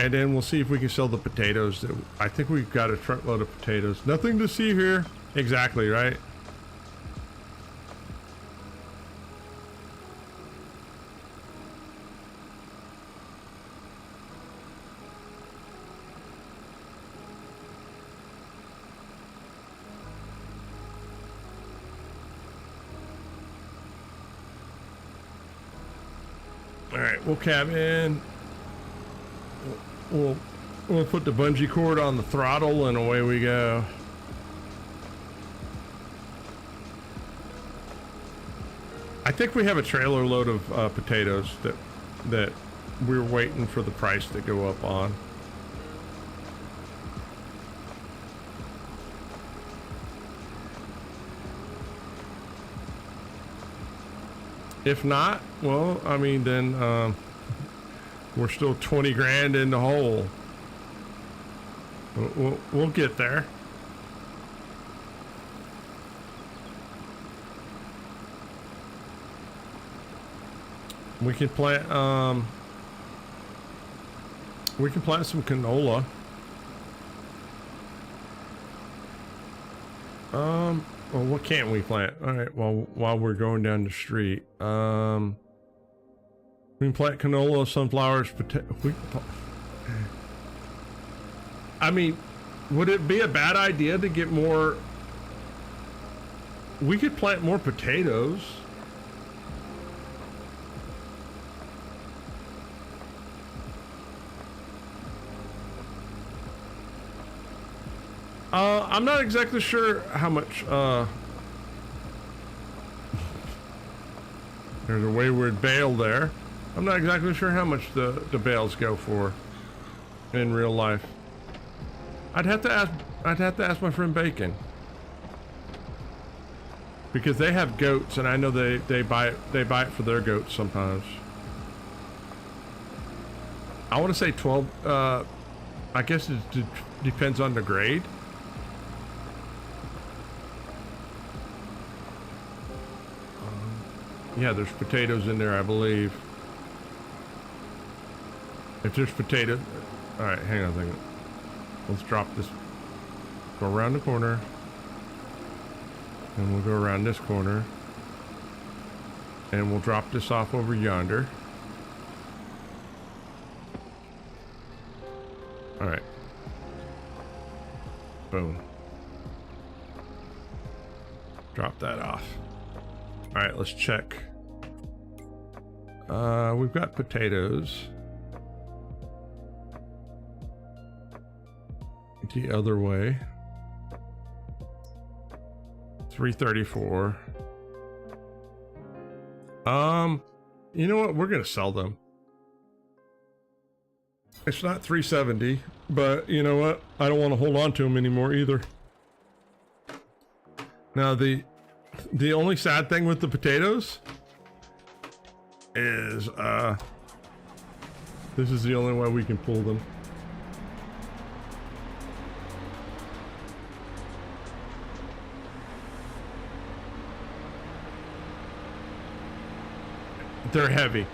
and then we'll see if we can sell the potatoes. I think we've got a truckload of potatoes. Nothing to see here. Exactly, right? All right, we'll cab in. We'll put the bungee cord on the throttle and away we go. I think we have a trailer load of potatoes that we're waiting for the price to go up on. If not, well, I mean, then we're still 20 grand in the hole. We'll get there. We can plant some canola. Well, what can't we plant? All right, while we're going down the street, we can plant canola, sunflowers, I mean, would it be a bad idea to get more? We could plant more potatoes. I'm not exactly sure how much, there's a wayward bale there. I'm not exactly sure how much the bales go for in real life. I'd have to ask my friend Bacon. Because they have goats and I know they buy it for their goats sometimes. I want to say 12, I guess it depends on the grade. Yeah, there's potatoes in there, I believe. If there's potatoes... Alright, hang on a second. Let's drop this. Go around the corner. And we'll go around this corner. And we'll drop this off over yonder. Alright. Boom. Drop that off. All right, let's check. We've got potatoes. the other way. 334. You know what? We're gonna sell them. It's not 370, but you know what? I don't want to hold on to them anymore either. Now the only sad thing with the potatoes is this is the only way we can pull them. They're heavy.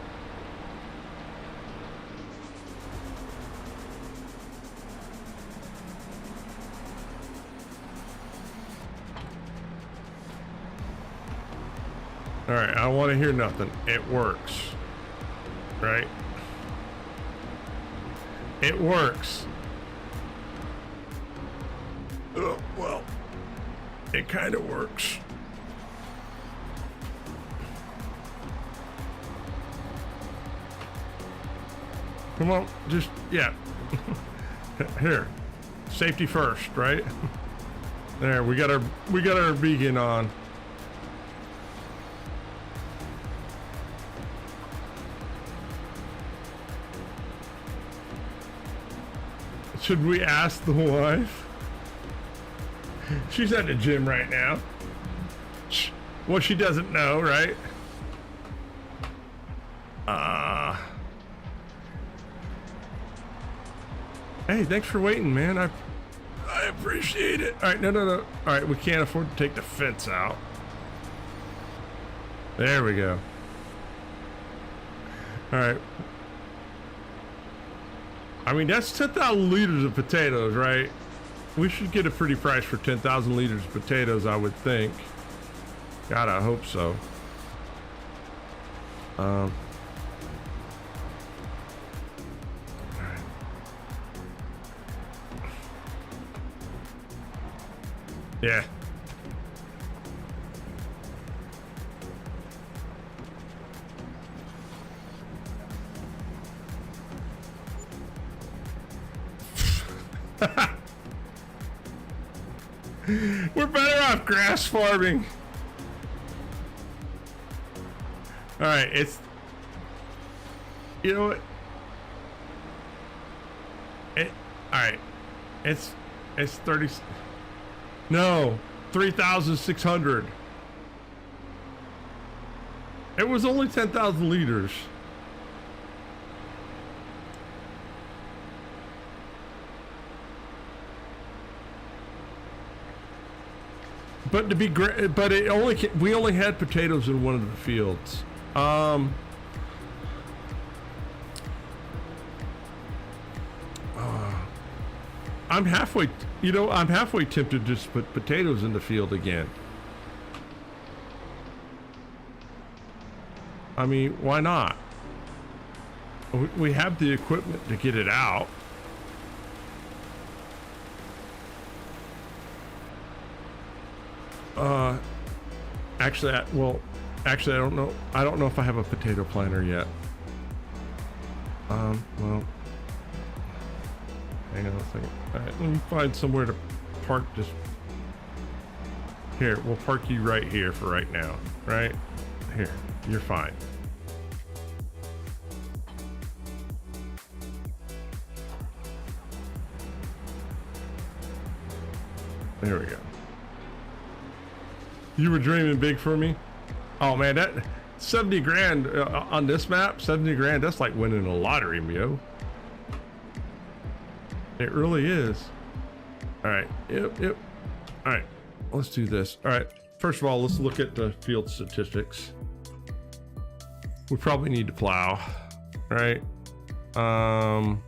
All right, I don't want to hear nothing. It works, right? It works. Oh, well, it kind of works. Come on, just, yeah. Here, safety first, right? There, we got our beacon on. Should we ask the wife? She's at the gym right now. Well, she doesn't know, right? Hey, thanks for waiting, man. I appreciate it. All right, no. All right, we can't afford to take the fence out. There we go. All right. I mean, that's 10,000 liters of potatoes, right? We should get a pretty price for 10,000 liters of potatoes, I would think. God, I hope so. Yeah. We're better off grass farming. All right, it's, you know what? All right, it's 30. No, 3,600. It was only 10,000 liters. But to be great, but we only had potatoes in one of the fields. I'm halfway, I'm halfway tempted to just put potatoes in the field again. I mean, why not? We have the equipment to get it out. Actually, I don't know. I don't know if I have a potato planter yet. Well, hang on a second. All right, let me find somewhere to park this. Here, we'll park you right here for right now. Right here, you're fine. There we go. You were dreaming big for me? Oh man, that 70 grand on this map, 70 grand, that's like winning a lottery, yo. It really is. All right, yep. All right, let's do this. All right, first of all, let's look at the field statistics. We probably need to plow, right? All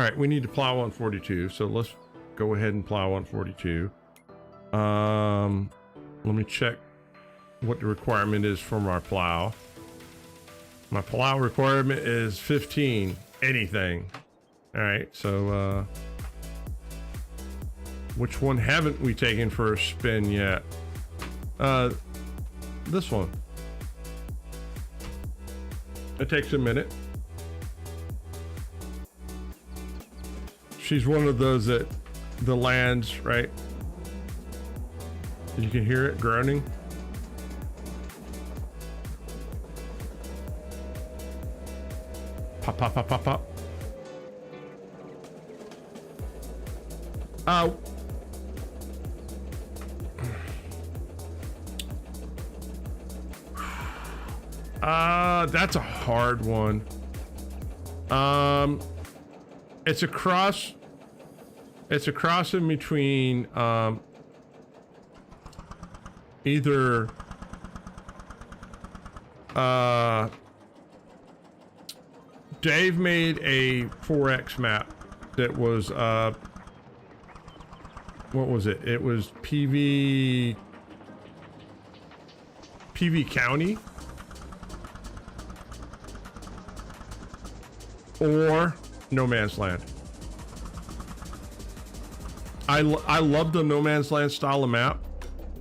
right, we need to plow 142, so let's go ahead and plow 142. Let me check what the requirement is for my plow. My plow requirement is 15, anything. All right, so which one haven't we taken for a spin yet? This one. It takes a minute. She's one of those that the lands, right? You can hear it groaning. Pop, pop, pop, pop, pop. That's a hard one. It's a cross in between either Dave made a 4X map that was what was it? It was PV County, or No Man's Land. I love the No Man's Land style of map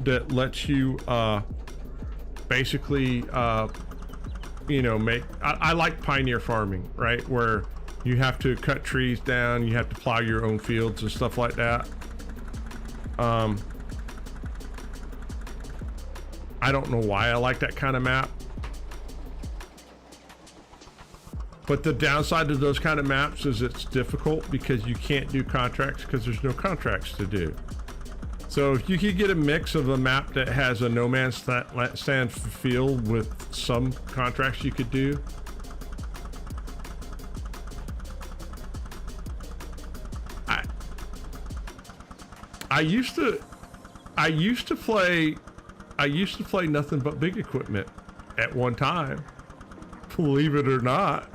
that lets you basically you know, make I like pioneer farming, right, where you have to cut trees down, you have to plow your own fields and stuff like that. I don't know why I like that kind of map, but the downside to those kind of maps is it's difficult because you can't do contracts because there's no contracts to do. So if you could get a mix of a map that has a No Man's Land feel with some contracts you could do. I used to play nothing but big equipment at one time. Believe it or not.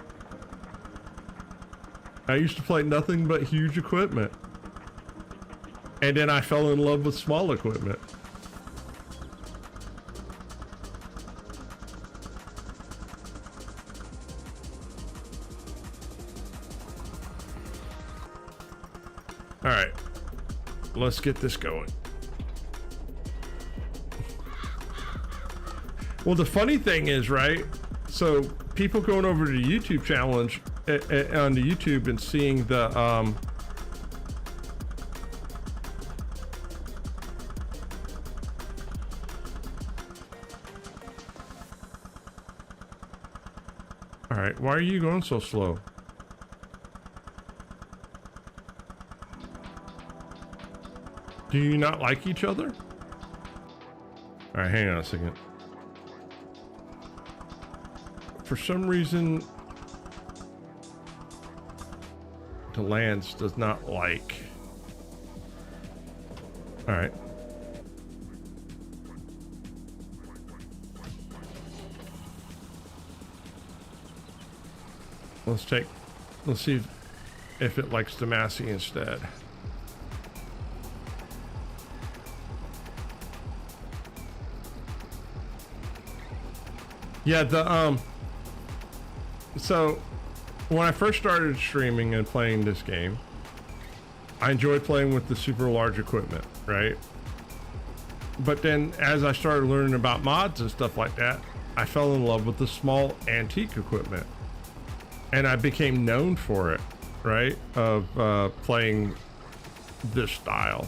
I used to play nothing but huge equipment. And then I fell in love with small equipment. All right, let's get this going. Well, the funny thing is, right? So people going over to the YouTube challenge on the YouTube and seeing the all right, why are you going so slow? Do you not like each other? All right, hang on a second. For some reason, the Lance does not like. All right. Let's see if it likes Demacy instead. Yeah, so when I first started streaming and playing this game, I enjoyed playing with the super large equipment, right? But then as I started learning about mods and stuff like that, I fell in love with the small antique equipment. And I became known for it, right? Of playing this style.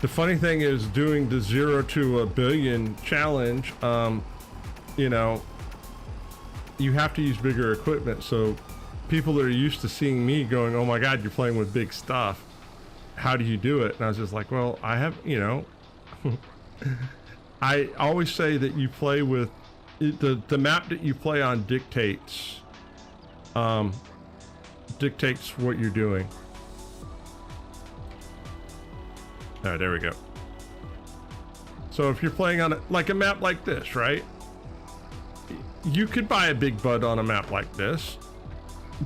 The funny thing is, doing the 0 to a billion challenge, you know, you have to use bigger equipment. So people that are used to seeing me going, oh my God, you're playing with big stuff. How do you do it? And I was just like, well, I have, you know, I always say that you play with the map that you play on dictates what you're doing. All right, there we go. So if you're playing on like a map like this, right? You could buy a big bud on a map like this,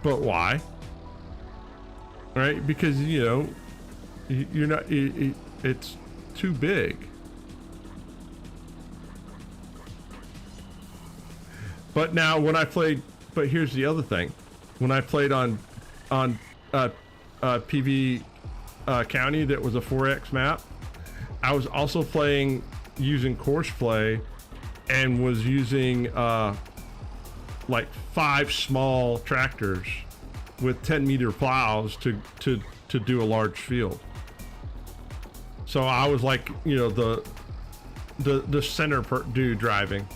but why? Right? Because, you know, you're not, it's too big. But now when I played, but here's the other thing. When I played on PV County that was a 4X map, I was also playing using Courseplay and was using like 5 small tractors with 10-meter plows to do a large field. So I was like, you know, the center dude driving.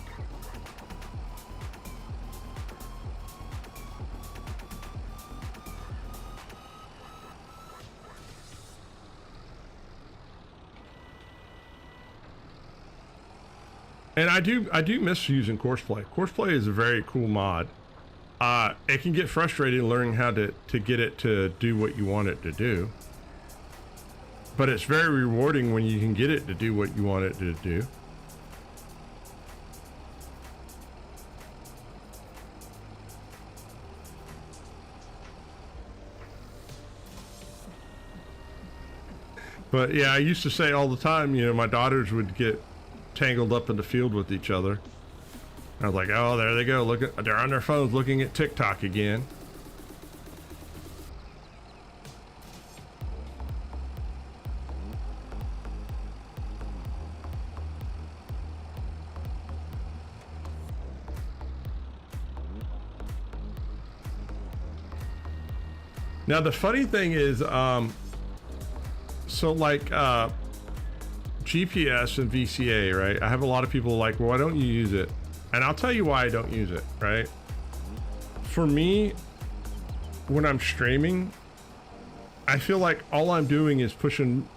And I do miss using Courseplay. Courseplay is a very cool mod. It can get frustrating learning how to get it to do what you want it to do. But it's very rewarding when you can get it to do what you want it to do. But yeah, I used to say all the time, you know, my daughters would get tangled up in the field with each other. I was like, oh, there they go. Look at, they're on their phones looking at TikTok again. Now the funny thing is, so like GPS and VCA, right? I have a lot of people like, well, why don't you use it? And I'll tell you why I don't use it, right? For me, when I'm streaming, I feel like all I'm doing is pushing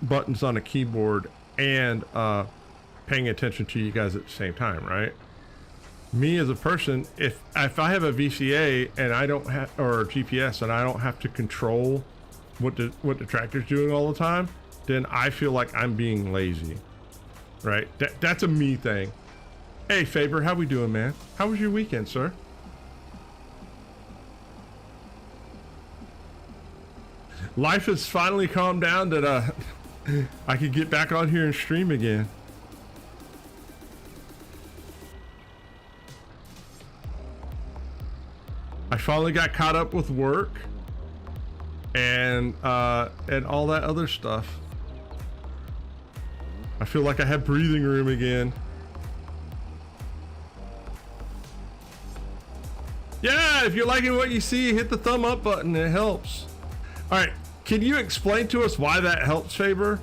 buttons on a keyboard and paying attention to you guys at the same time, right? Me as a person, if I have a VCA and I don't have, or GPS, and I don't have to control what the tractor's doing all the time, then I feel like I'm being lazy, right? That's a me thing. Hey Faber, how we doing, man? How was your weekend, sir? Life has finally calmed down that I could get back on here and stream again. I finally got caught up with work and all that other stuff. I feel like I have breathing room again. Yeah, if you're liking what you see, hit the thumb up button. It helps. All right, can you explain to us why that helps, Faber?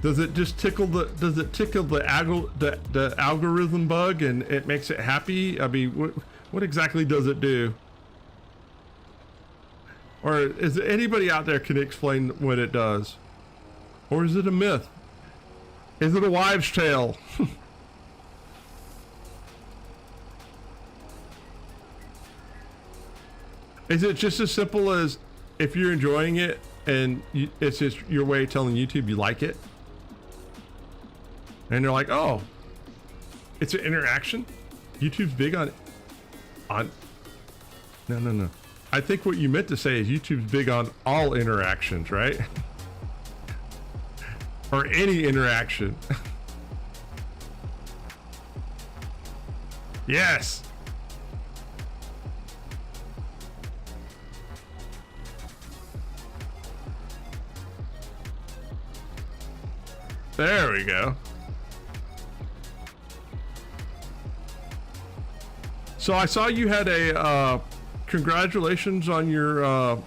Does it just tickle the? Does it tickle the algorithm bug and it makes it happy? I mean, what exactly does it do? Or is there anybody out there can explain what it does? Or is it a myth? Is it a wives' tale? Is it just as simple as if you're enjoying it and it's just your way of telling YouTube you like it? And they're like, oh, it's an interaction? YouTube's big on no. I think what you meant to say is YouTube's big on all interactions, right? Or any interaction. Yes. There we go. So I saw you had a congratulations on your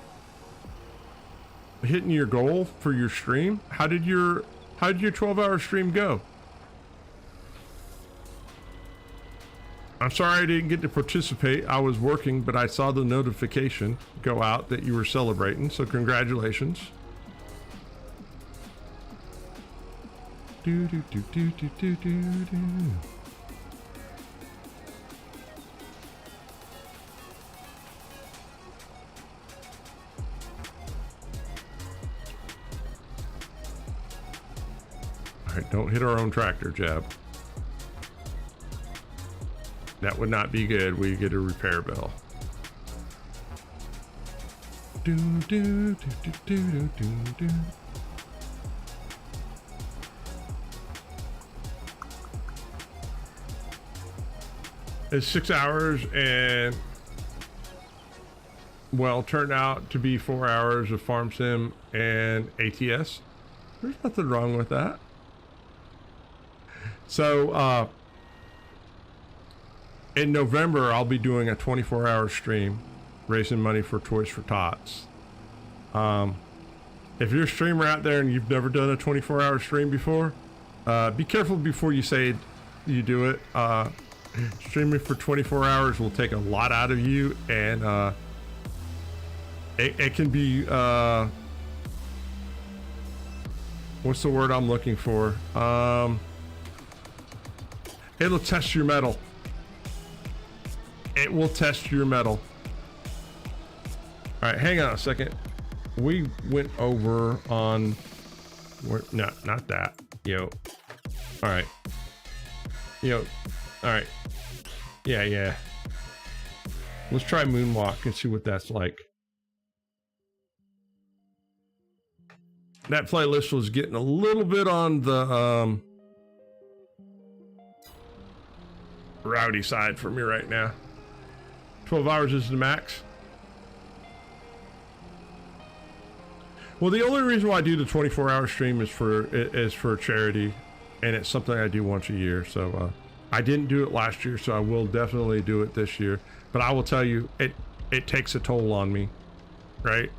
hitting your goal for your stream. How did your 12-hour stream go? I'm sorry I didn't get to participate. I was working, but I saw the notification go out that you were celebrating, so congratulations. Do. All right, don't hit our own tractor, Jab. That would not be good. We get a repair bill. Do. It's 6 hours and, well, turned out to be 4 hours of farm sim and ATS. There's nothing wrong with that. So in November, I'll be doing a 24-hour stream, raising money for Toys for Tots. If you're a streamer out there and you've never done a 24-hour stream before, be careful before you say you do it. Streaming for 24 hours will take a lot out of you, and it can be what's the word I'm looking for? It'll test your mettle. It will test your mettle. All right, hang on a second. We went over on no, not that. Yo. All right. Yo. All right. Yeah. Let's try moonwalk and see what that's like. That playlist was getting a little bit on the rowdy side for me right now. 12 hours is the max. Well, the only reason why I do the 24-hour stream is for charity, and it's something I do once a year. So I didn't do it last year, so I will definitely do it this year. But I will tell you, it takes a toll on me, right?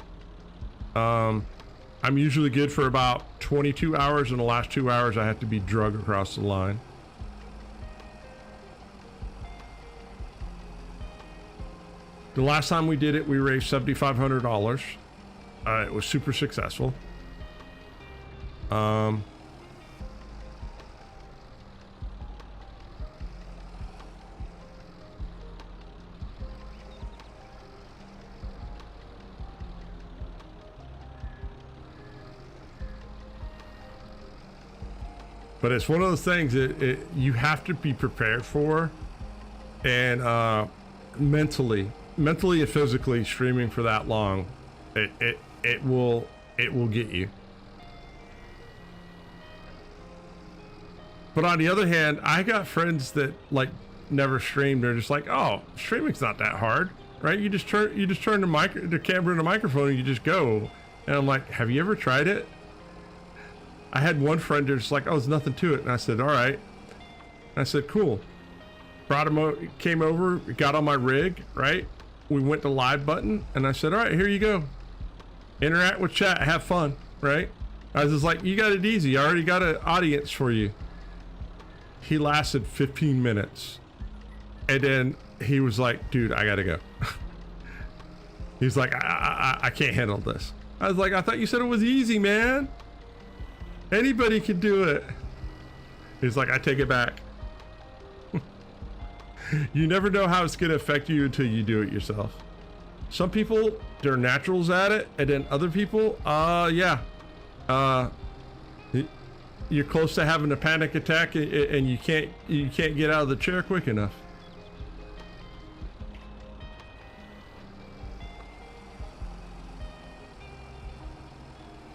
I'm usually good for about 22 hours, and the last 2 hours I have to be drug across the line. The last time we did it, we raised $7,500. It was super successful. But it's one of those things that you have to be prepared for, and mentally and physically streaming for that long, it will get you. But on the other hand, I got friends that like never stream. They're just like, oh, streaming's not that hard, right? You just turn the camera and the microphone and you just go. And I'm like, have you ever tried it? I had one friend that's like, oh, there's nothing to it. And I said, all right. And I said, cool. Brought him, came over, got on my rig, right? We went to live button, and I said, all right, here you go. Interact with chat, have fun, right? I was just like, you got it easy. I already got an audience for you. He lasted 15 minutes. And then he was like, dude, I gotta go. He's like, I can't handle this. I was like, I thought you said it was easy, man. Anybody can do it. He's like, I take it back. You never know how it's going to affect you until you do it yourself. Some people, they're naturals at it, and then other people, yeah. You're close to having a panic attack, and you can't get out of the chair quick enough.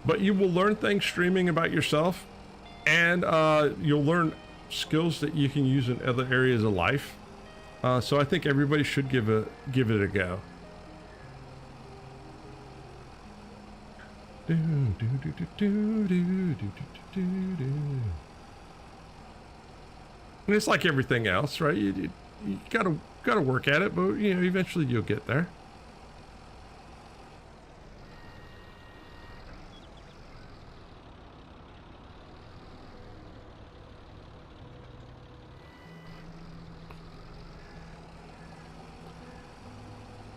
But you will learn things streaming about yourself, and you'll learn skills that you can use in other areas of life. So I think everybody should give it a go. And it's like everything else, right? You gotta work at it, but you know, eventually you'll get there.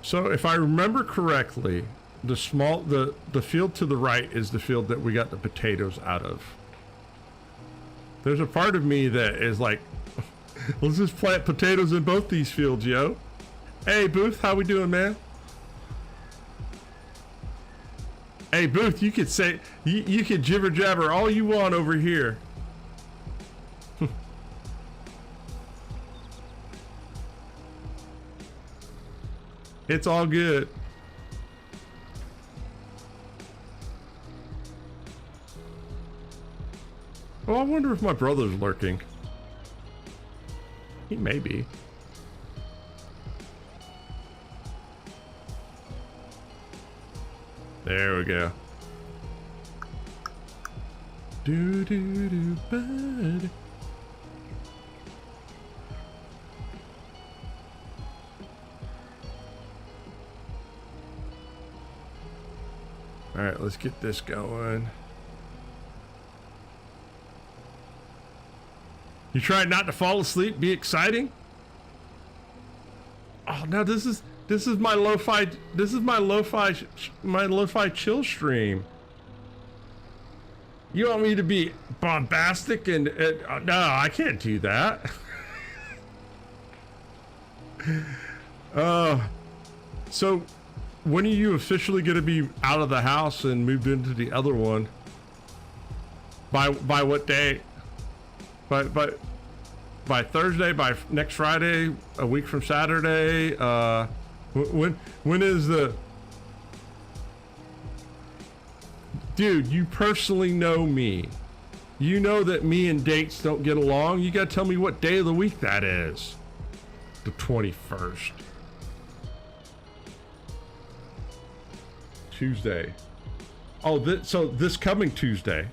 So if I remember correctly, the field to the right is the field that we got the potatoes out of. There's a part of me that is like, let's just plant potatoes in both these fields, yo. Hey Booth, how we doing, man? Hey Booth, you could say, you could jibber jabber all you want over here. It's all good. Oh, I wonder if my brother's lurking. He may be. There we go. Do do do, bud. let's get this going. You try not to fall asleep, be exciting. Oh, now this is my lo-fi, my lo-fi chill stream. You want me to be bombastic and no, I can't do that. So when are you officially going to be out of the house and moved into the other one? By what day? By Thursday, by next Friday, a week from Saturday. When is the... Dude, you personally know me. You know that me and dates don't get along. You gotta tell me what day of the week that is. The 21st. Tuesday. Oh, so this coming Tuesday.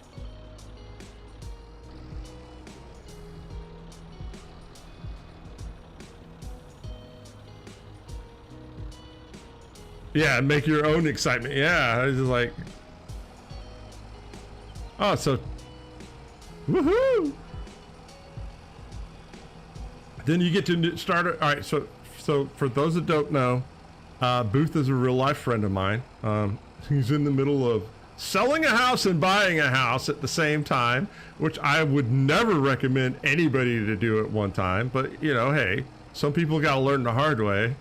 Yeah, make your own excitement. Yeah, I was just like... Oh, so... Woohoo! Then you get to start... All right, so for those that don't know, Booth is a real-life friend of mine. He's in the middle of selling a house and buying a house at the same time, which I would never recommend anybody to do at one time. But, you know, hey, some people got to learn the hard way.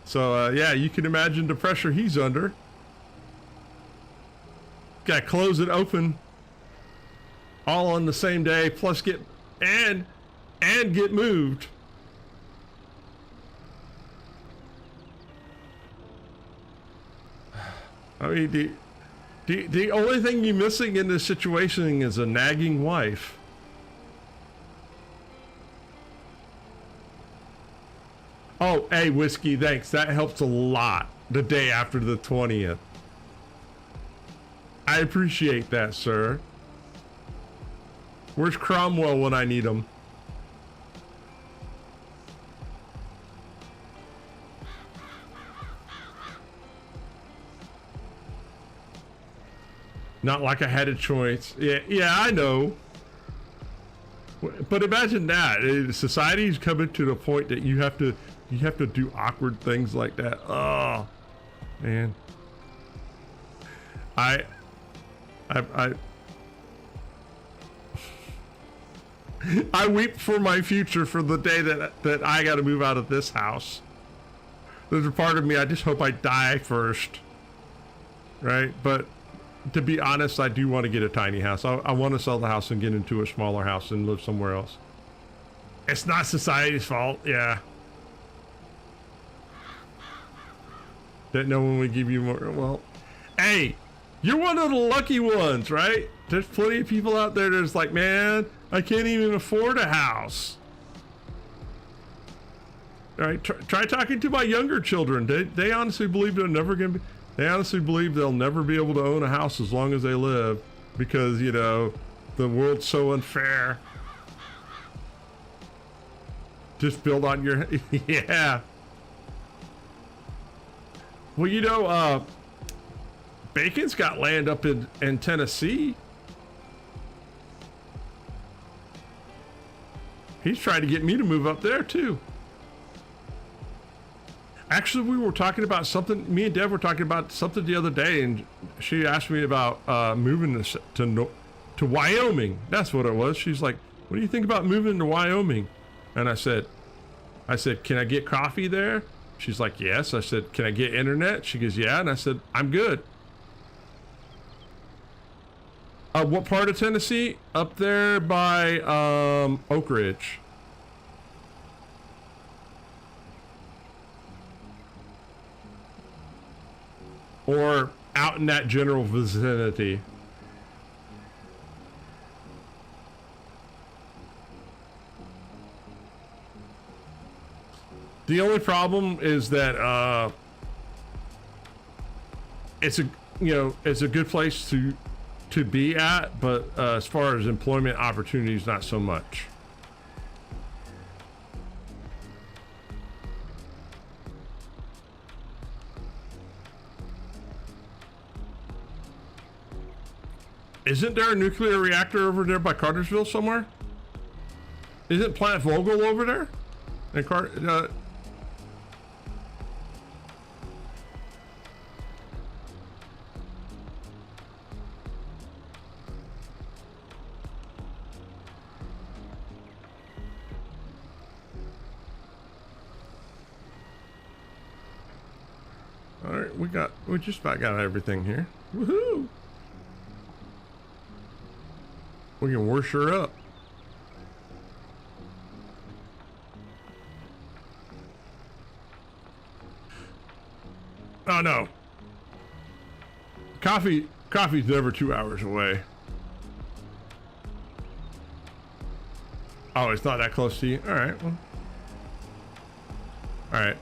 So, yeah, you can imagine the pressure he's under. Got to close it open all on the same day, plus get moved. I mean, the only thing you're missing in this situation is a nagging wife. Oh, hey, Whiskey, thanks. That helps a lot the day after the 20th. I appreciate that, sir. Where's Cromwell when I need him? Not like I had a choice. Yeah, I know. But imagine that. Society's coming to the point that you have to do awkward things like that. Oh, man. I weep for my future for the day that I got to move out of this house. There's a part of me, I just hope I die first. Right? But to be honest, I do want to get a tiny house. I want to sell the house and get into a smaller house and live somewhere else. It's not society's fault. Yeah. That no one would give you more. Well, hey, you're one of the lucky ones, right? There's plenty of people out there that's like, man, I can't even afford a house. All right, try talking to my younger children. They honestly believe they're never gonna be. They honestly believe they'll never be able to own a house as long as they live, because you know the world's so unfair. Just build on your yeah. Well, you know, Bacon's got land up in Tennessee. He's trying to get me to move up there too. Actually, we were talking about something. Me and Deb were talking about something the other day, and she asked me about moving to Wyoming. That's what it was. She's like, "What do you think about moving to Wyoming?" And I said, "Can I get coffee there?" She's like, "Yes." I said, "Can I get internet?" She goes, "Yeah." And I said, "I'm good." What part of Tennessee? Up there by Oak Ridge. Or out in that general vicinity. The only problem is that it's a good place to be at, but as far as employment opportunities, not so much. Isn't there a nuclear reactor over there by Cartersville somewhere? Isn't Plant Vogel over there? And all right, we just about got everything here. Woohoo! We can wash her up. Oh no. Coffee's never 2 hours away. Oh, it's not that close to you? Alright, well. Alright.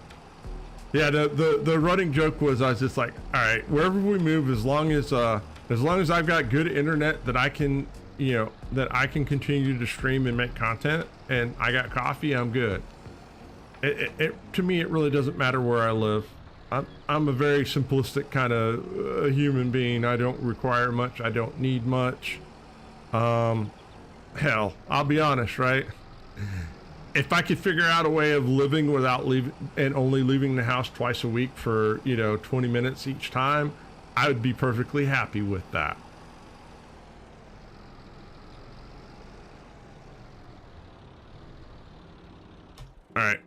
Yeah, the running joke was I was just like, alright, wherever we move, as long as I've got good internet that I can, you know, that I can continue to stream and make content, and I got coffee, I'm good. To me, it really doesn't matter where I live. I'm a very simplistic kind of human being. I don't require much. I don't need much. Hell, I'll be honest, right? If I could figure out a way of living without leaving and only leaving the house twice a week for, you know, 20 minutes each time, I would be perfectly happy with that. All right.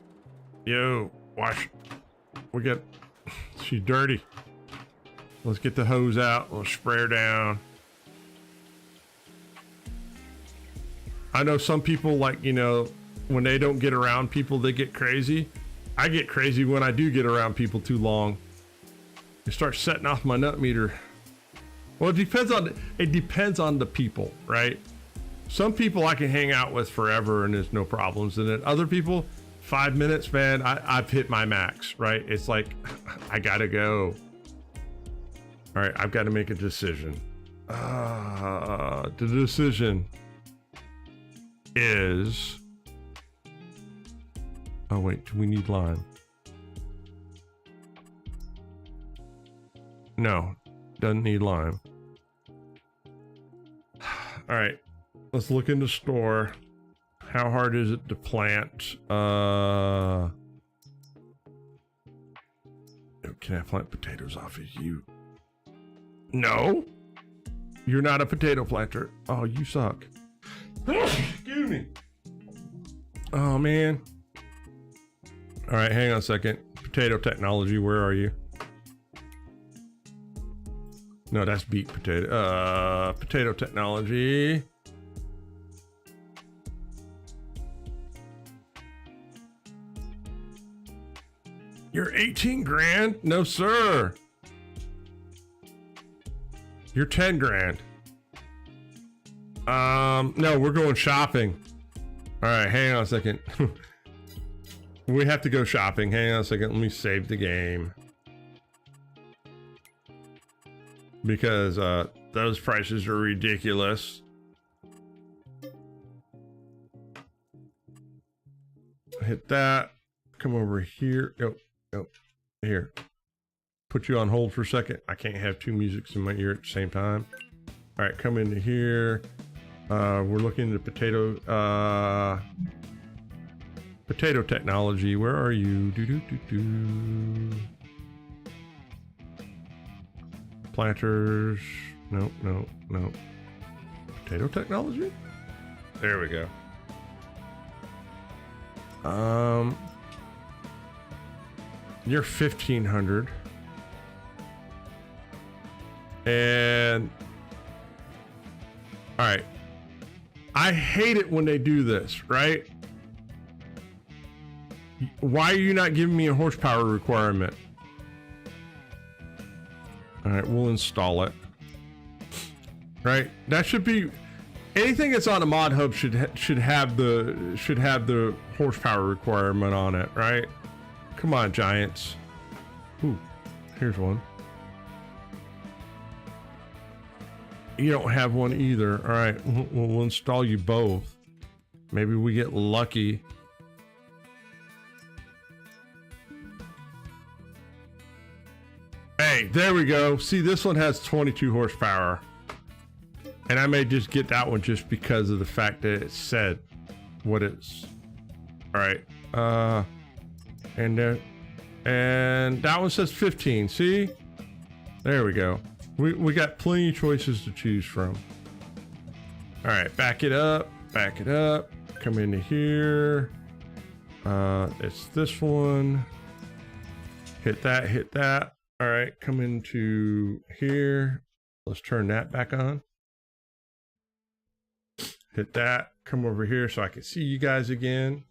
Yo, wash. She's dirty. Let's get the hose out. We'll spray her down. I know some people, like, you know, when they don't get around people, they get crazy. I get crazy when I do get around people too long. It starts setting off my nut meter. Well, it depends on the people, right? Some people I can hang out with forever and there's no problems. And then other people, 5 minutes, man, I've hit my max, right? It's like, I gotta go. All right, I've got to make a decision. The decision is, oh wait, do we need lime? No, doesn't need lime. All right, let's look in the store. How hard is it to plant? Can I plant potatoes off of you? No, you're not a potato planter. Oh, you suck. Excuse me. Oh man. All right, hang on a second. Potato technology, where are you? No, that's beet potato. Potato technology. You're 18 grand? No, sir. You're 10 grand. No, we're going shopping. All right, hang on a second. We have to go shopping. Hang on a second. Let me save the game. Because those prices are ridiculous. Hit that. Come over here. Oh, here. Put you on hold for a second. I can't have two musics in my ear at the same time. All right, come into here. We're looking at potato technology. Where are you? Planters. No. Potato technology? There we go. You're 1,500. And all right. I hate it when they do this, right? Why are you not giving me a horsepower requirement? All right, we'll install it. Right? That should be anything that's on a mod hub should have the horsepower requirement on it, right? Come on, Giants. Ooh, here's one. You don't have one either. All right, we'll install you both. Maybe we get lucky. Hey, there we go. See, this one has 22 horsepower. And I may just get that one just because of the fact that it said what it's. All right. And that one says 15. See? There we go. We got plenty of choices to choose from. All right, back it up, come into here. It's this one. Hit that. All right, come into here. Let's turn that back on. Hit that, come over here so I can see you guys again.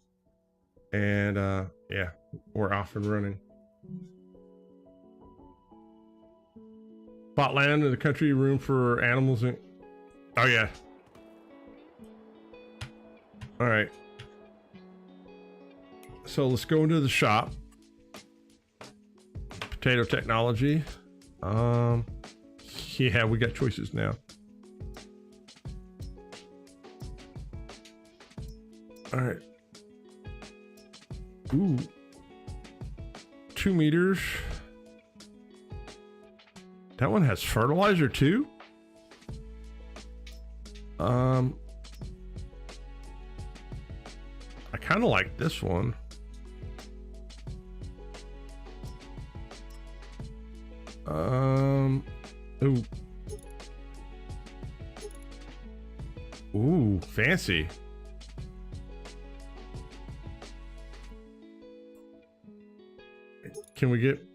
And yeah, we're off and running. Bought land in the country, room for animals and oh yeah. All right. So let's go into the shop. Potato technology. Yeah, we got choices now. All right. Ooh. 2 meters. That one has fertilizer too? I kind of like this one. Ooh. Ooh, fancy. Can we get...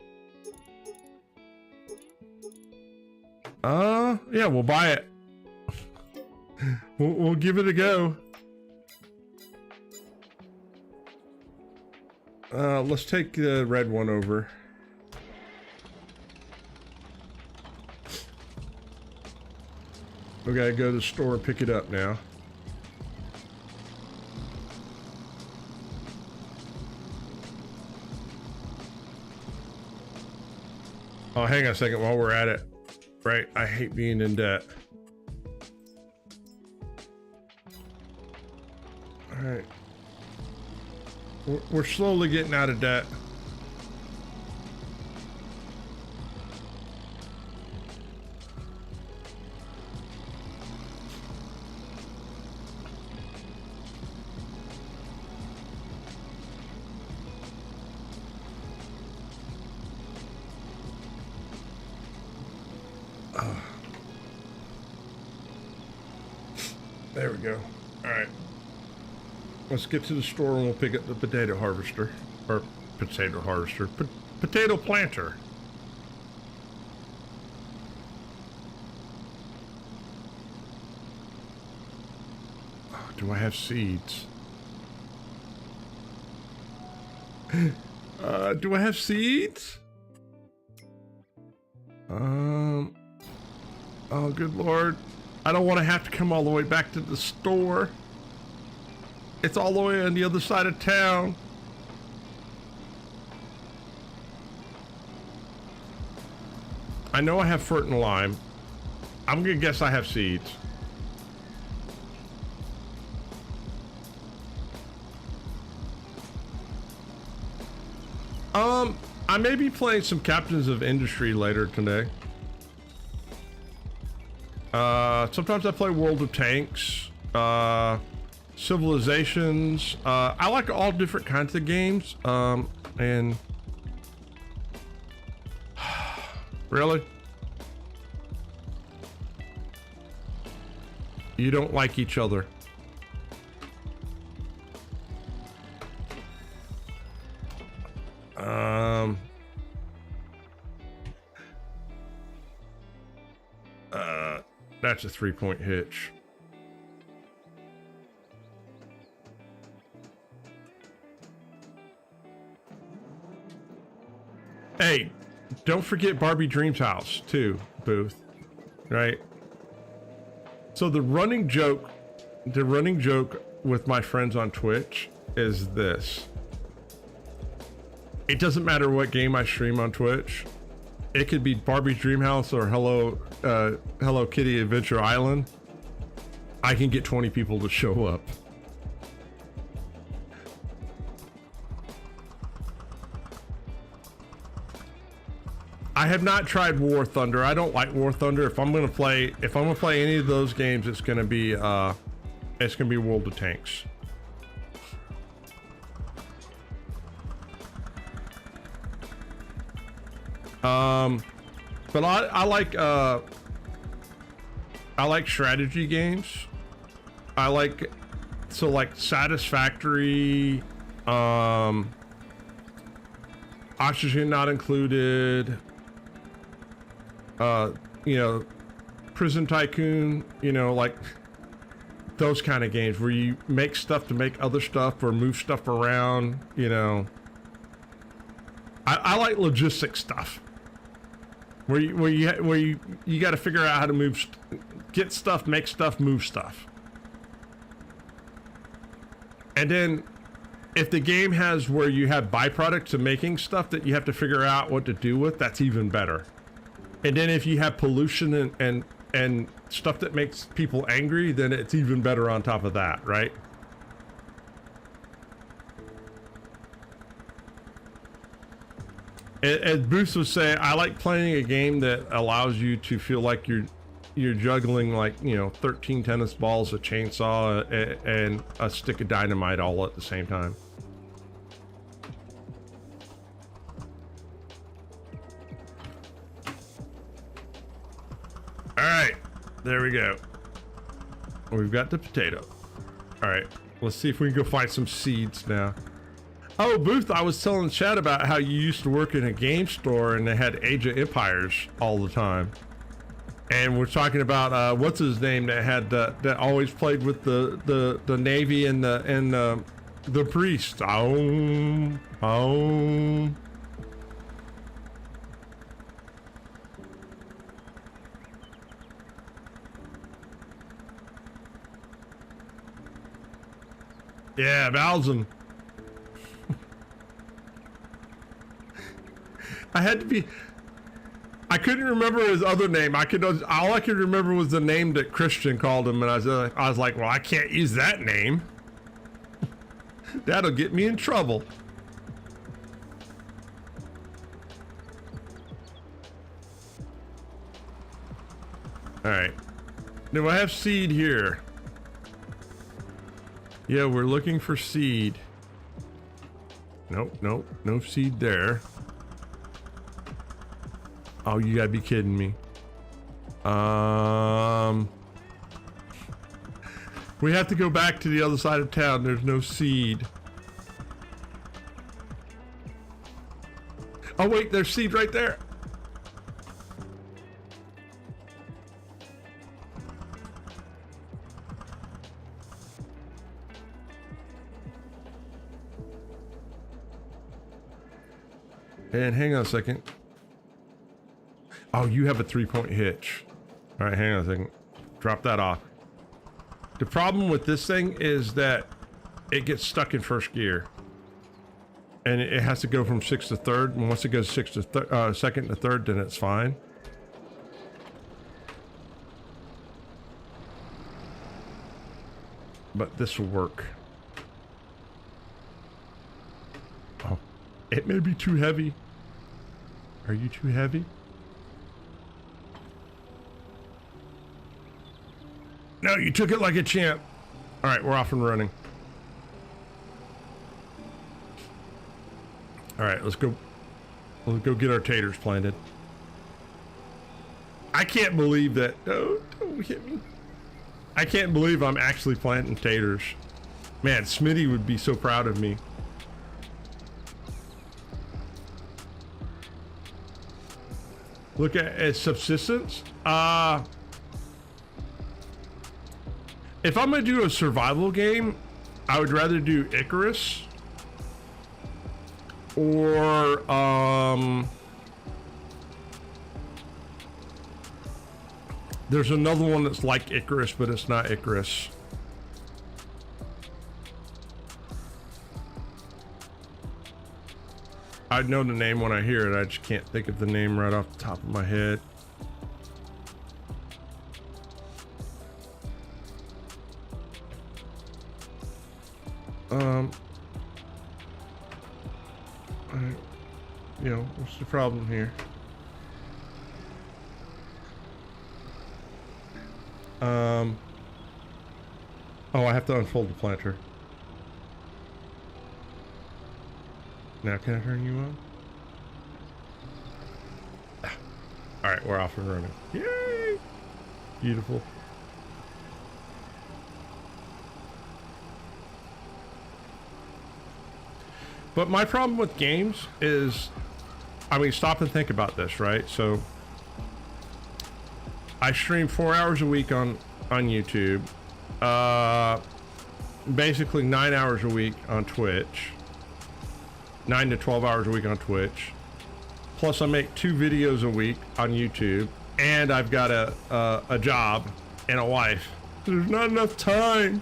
yeah, we'll buy it. we'll give it a go. Let's take the red one over. We gotta go to the store and pick it up now. Oh, hang on a second while we're at it. Right, I hate being in debt. All right. We're slowly getting out of debt. There we go. All right. Let's get to the store and we'll pick up the potato harvester. Or potato harvester. Potato planter. Oh, do I have seeds? Do I have seeds? Oh, good Lord. I don't want to have to come all the way back to the store. It's all the way on the other side of town. I know I have fruit and lime. I'm gonna guess I have seeds. I may be playing some Captains of Industry later today. Sometimes I play World of Tanks, Civilizations. I like all different kinds of games. And really? You don't like each other. That's a 3-point hitch. Hey, don't forget Barbie Dreams House too, Booth. Right? So the running joke with my friends on Twitch is this. It doesn't matter what game I stream on Twitch. It could be Barbie's Dream House or Hello Kitty Adventure Island. I can get 20 people to show up. I have not tried War Thunder. I don't like War Thunder. If I'm gonna play any of those games, it's gonna be World of Tanks. But I like strategy games. I like Satisfactory, Oxygen Not Included, you know, Prison Tycoon, you know, like those kind of games where you make stuff to make other stuff or move stuff around, you know. I like logistic stuff where you got to figure out how to move, get stuff, make stuff, move stuff. And then if the game has where you have byproducts of making stuff that you have to figure out what to do with, that's even better. And then if you have pollution and stuff that makes people angry, then it's even better on top of that, right? As Bruce was saying, I like playing a game that allows you to feel like you're juggling, like, you know, 13 tennis balls, a chainsaw, and a stick of dynamite all at the same time. All right, there we go. We've got the potato. All right, let's see if we can go find some seeds now. Oh, Booth, I was telling Chad about how you used to work in a game store and they had Age of Empires all the time. And we're talking about what's his name that had that always played with the Navy and the priest. Aum. Yeah, Bowsen. I couldn't remember his other name. All I could remember was the name that Christian called him, and I was like, well, I can't use that name. That'll get me in trouble. All right. Do I have seed here? Yeah, we're looking for seed. Nope, no seed there. Oh, you gotta be kidding me. We have to go back to the other side of town. There's no seed. Oh wait, there's seed right there. And hang on a second. Oh, you have a 3-point hitch. All right, hang on a second. Drop that off. The problem with this thing is that it gets stuck in first gear. And it has to go from 6th to 3rd. And once it goes 2nd to 3rd, then it's fine. But this will work. Oh, it may be too heavy. Are you too heavy? No, you took it like a champ. All right, we're off and running. All right, let's go get our taters planted. I can't believe that. No, don't hit me. I can't believe I'm actually planting taters. Man, Smitty would be so proud of me. Look at subsistence. If I'm gonna do a survival game, I would rather do Icarus or there's another one that's like Icarus, but it's not Icarus. I'd know the name when I hear it. I just can't think of the name right off the top of my head. You know, what's the problem here? Um, oh, I have to unfold the planter. Now can I turn you on? All right, we're off and running. Yay! Beautiful. But my problem with games is, I mean, stop and think about this, right? So I stream 4 hours a week on YouTube, basically 9 hours a week on Twitch, 9 to 12 hours a week on Twitch. Plus I make 2 videos a week on YouTube, and I've got a job and a wife. There's not enough time.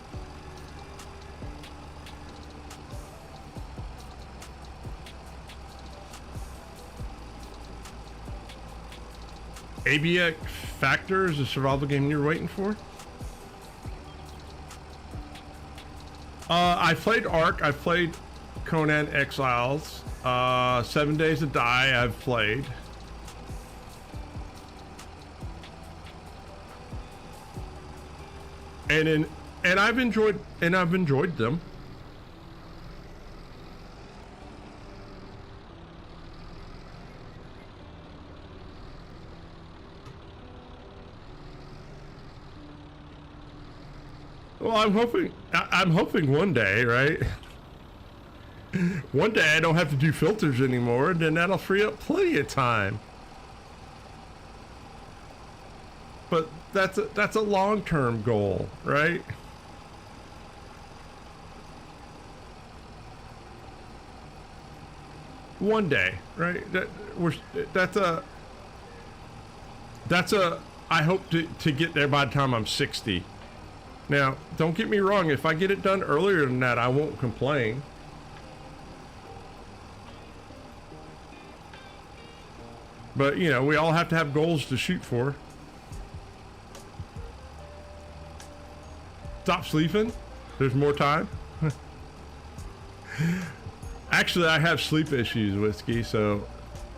ABX Factor is a survival game you're waiting for? I played Ark. I played Conan Exiles. 7 Days to Die I've played. And I've enjoyed them. Well, I'm hoping one day, right? One day I don't have to do filters anymore, and then that'll free up plenty of time. But that's a long-term goal, right? One day, right? That's a I hope to get there by the time I'm 60. Now, don't get me wrong, if I get it done earlier than that, I won't complain. But, you know, we all have to have goals to shoot for. Stop sleeping. There's more time. Actually, I have sleep issues, Whiskey, so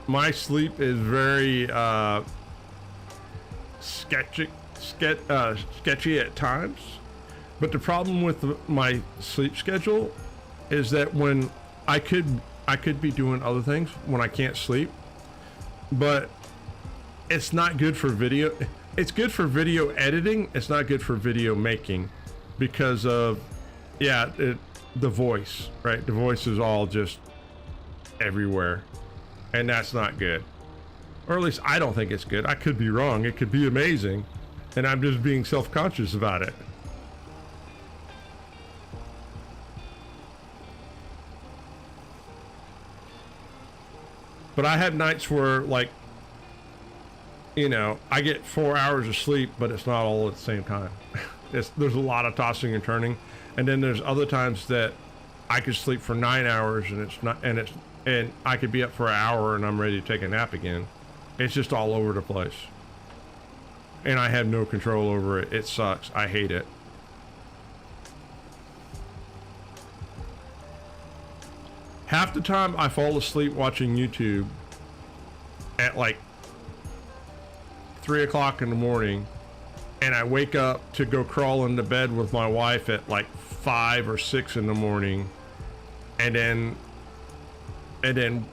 my sleep is very sketchy at times. But the problem with my sleep schedule is that when I could be doing other things when I can't sleep, but it's not good for video. It's good for video editing. It's not good for video making because of, the voice, right? The voice is all just everywhere, and that's not good. Or at least I don't think it's good. I could be wrong. It could be amazing, and I'm just being self-conscious about it. But I have nights where, like, you know, I get 4 hours of sleep, but it's not all at the same time. There's a lot of tossing and turning, and then there's other times that I could sleep for 9 hours, and I could be up for an hour, and I'm ready to take a nap again. It's just all over the place, and I have no control over it. It sucks. I hate it. Half the time I fall asleep watching YouTube at like 3 o'clock in the morning, and I wake up to go crawl into bed with my wife at like 5 or 6 in the morning, and then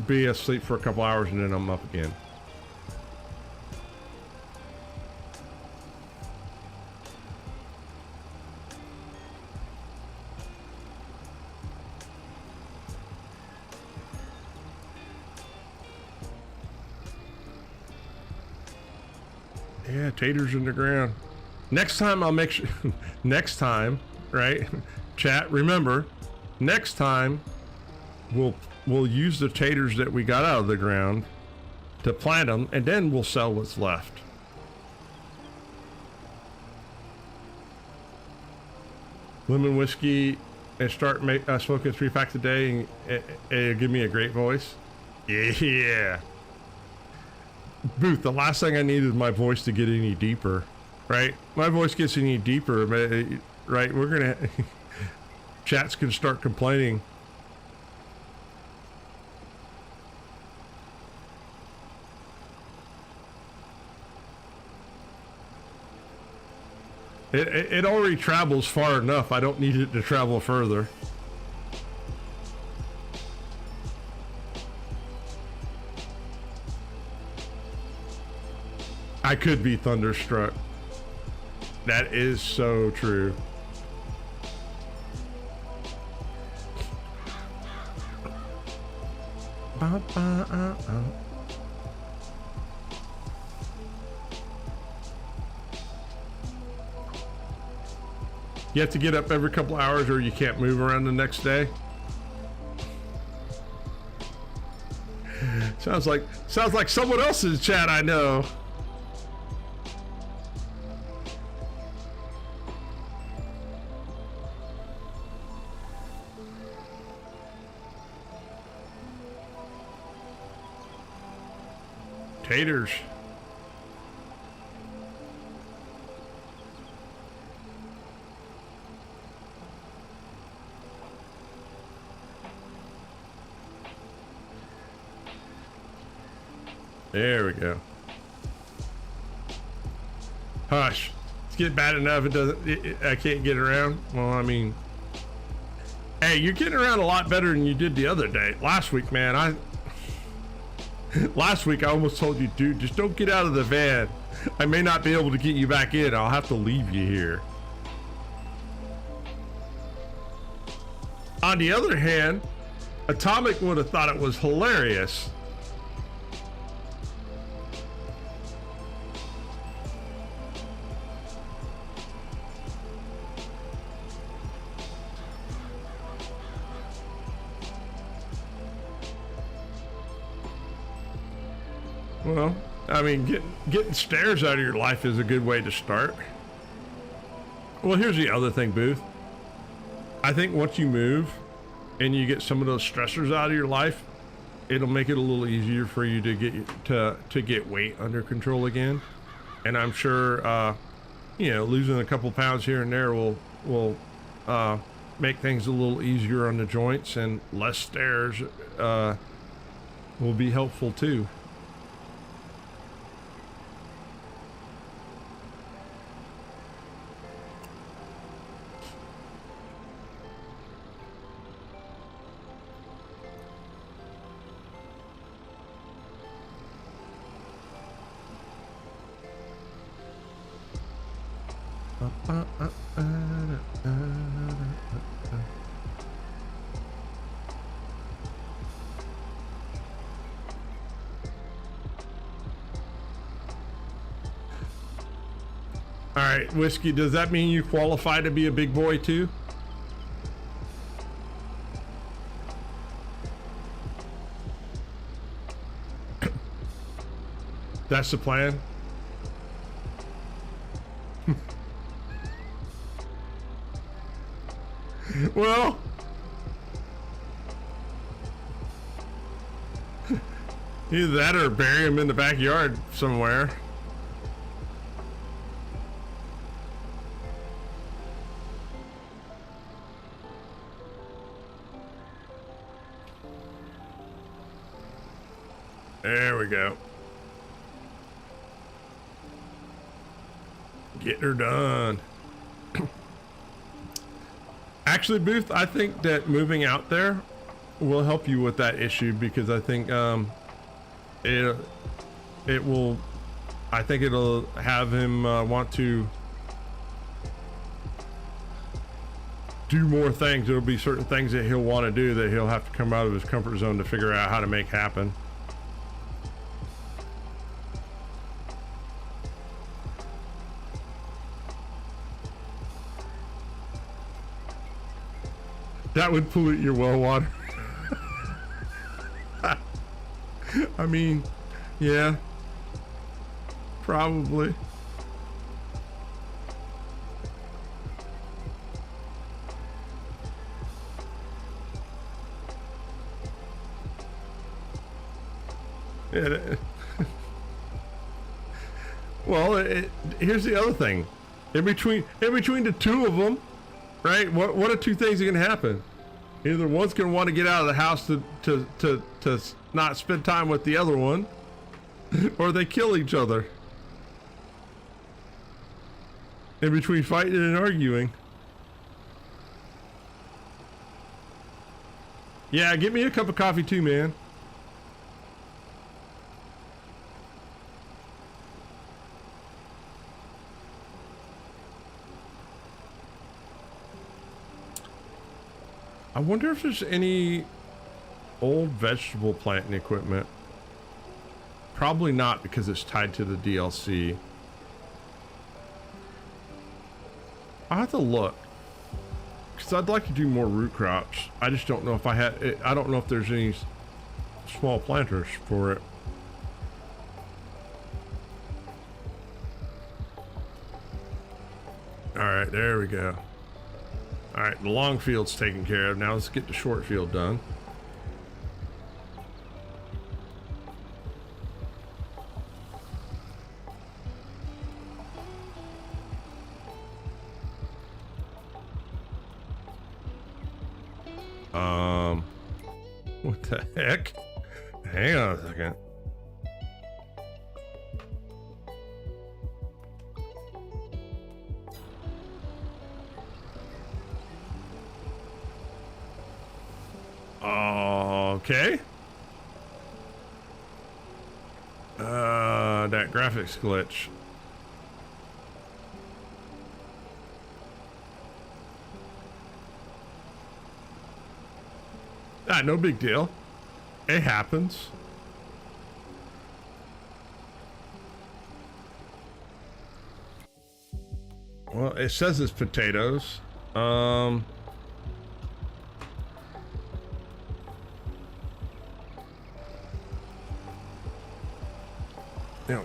be asleep for a couple hours, and then I'm up again. Yeah, taters in the ground. Next time I'll make sure, next time, right? Chat, remember, next time we'll use the taters that we got out of the ground to plant them, and then we'll sell what's left. Lemon whiskey and start smoking 3 packs a day, and it'll give me a great voice. Yeah. Booth, the last thing I need is my voice to get any deeper, right? My voice gets any deeper, right? We're gonna chat's gonna start complaining. It already travels far enough. I don't need it to travel further. I could be thunderstruck. That is so true. You have to get up every couple hours or you can't move around the next day. Sounds like someone else's chat I know. Taters. There we go. Hush. It's getting bad enough. It doesn't. I can't get around. Well, I mean, hey, you're getting around a lot better than you did the other day. Last week, man. Last week I almost told you, dude, just don't get out of the van. I may not be able to get you back in. I'll have to leave you here. On the other hand, Atomic would have thought it was hilarious. Well, I mean, getting stairs out of your life is a good way to start. Well, here's the other thing, Booth. I think once you move and you get some of those stressors out of your life, it'll make it a little easier for you to get weight under control again. And I'm sure, you know, losing a couple pounds here and there will make things a little easier on the joints, and less stairs will be helpful too. All right, Whiskey, does that mean you qualify to be a big boy too? That's the plan? Well, either that or bury him in the backyard somewhere. There we go. Get her done. Actually, Booth, I think that moving out there will help you with that issue, because I think it will, I think it'll have him want to do more things. There'll be certain things that he'll want to do that he'll have to come out of his comfort zone to figure out how to make happen. That would pollute your well water. I mean, yeah, probably. Yeah. Well, here's the other thing. In between the two of them, right? What are two things that can happen? Either one's gonna want to get out of the house to not spend time with the other one, or they kill each other. in between fighting and arguing. Yeah, get me a cup of coffee too, man. I wonder if there's any old vegetable planting equipment. Probably not, because it's tied to the DLC. I'll have to look, because I'd like to do more root crops. I just don't know if I don't know if there's any small planters for it. All right, there we go. All right, the long field's taken care of. Now let's get the short field done. What the heck? Hang on a second. Okay. That graphics glitch. Ah, no big deal. It happens. Well, it says it's potatoes. No,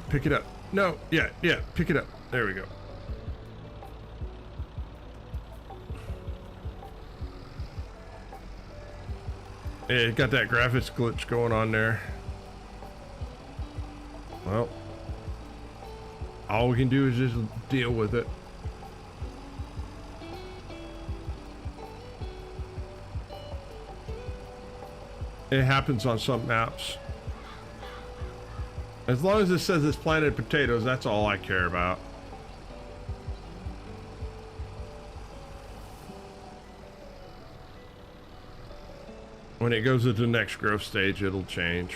pick it up. No, yeah, pick it up. There we go. Yeah, it got that graphics glitch going on there. Well, all we can do is just deal with it. It happens on some maps. As long as it says it's planted potatoes, that's all I care about. When it goes into the next growth stage, it'll change.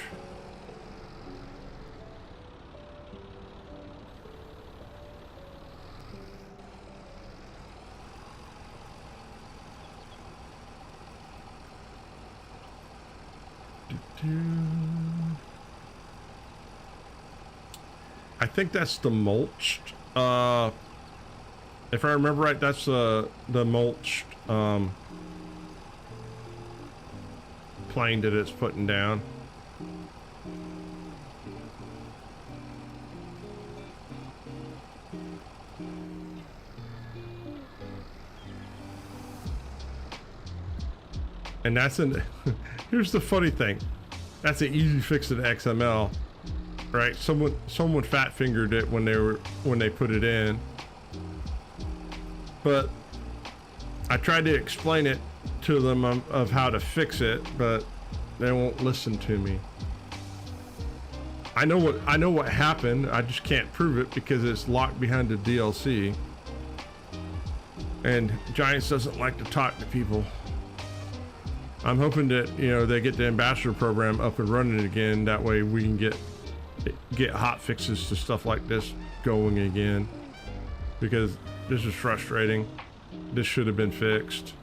I think that's the mulched. If I remember right, that's the mulched plane that it's putting down. And that's an here's the funny thing, that's an easy fix in XML, right? Someone fat fingered it when they put it in, but I tried to explain it to them of how to fix it, but they won't listen to me. I know what happened. I just can't prove it because it's locked behind the DLC, and Giants doesn't like to talk to people. I'm hoping that, you know, they get the ambassador program up and running again. That way we can get hot fixes to stuff like this going again, because this is frustrating. This should have been fixed.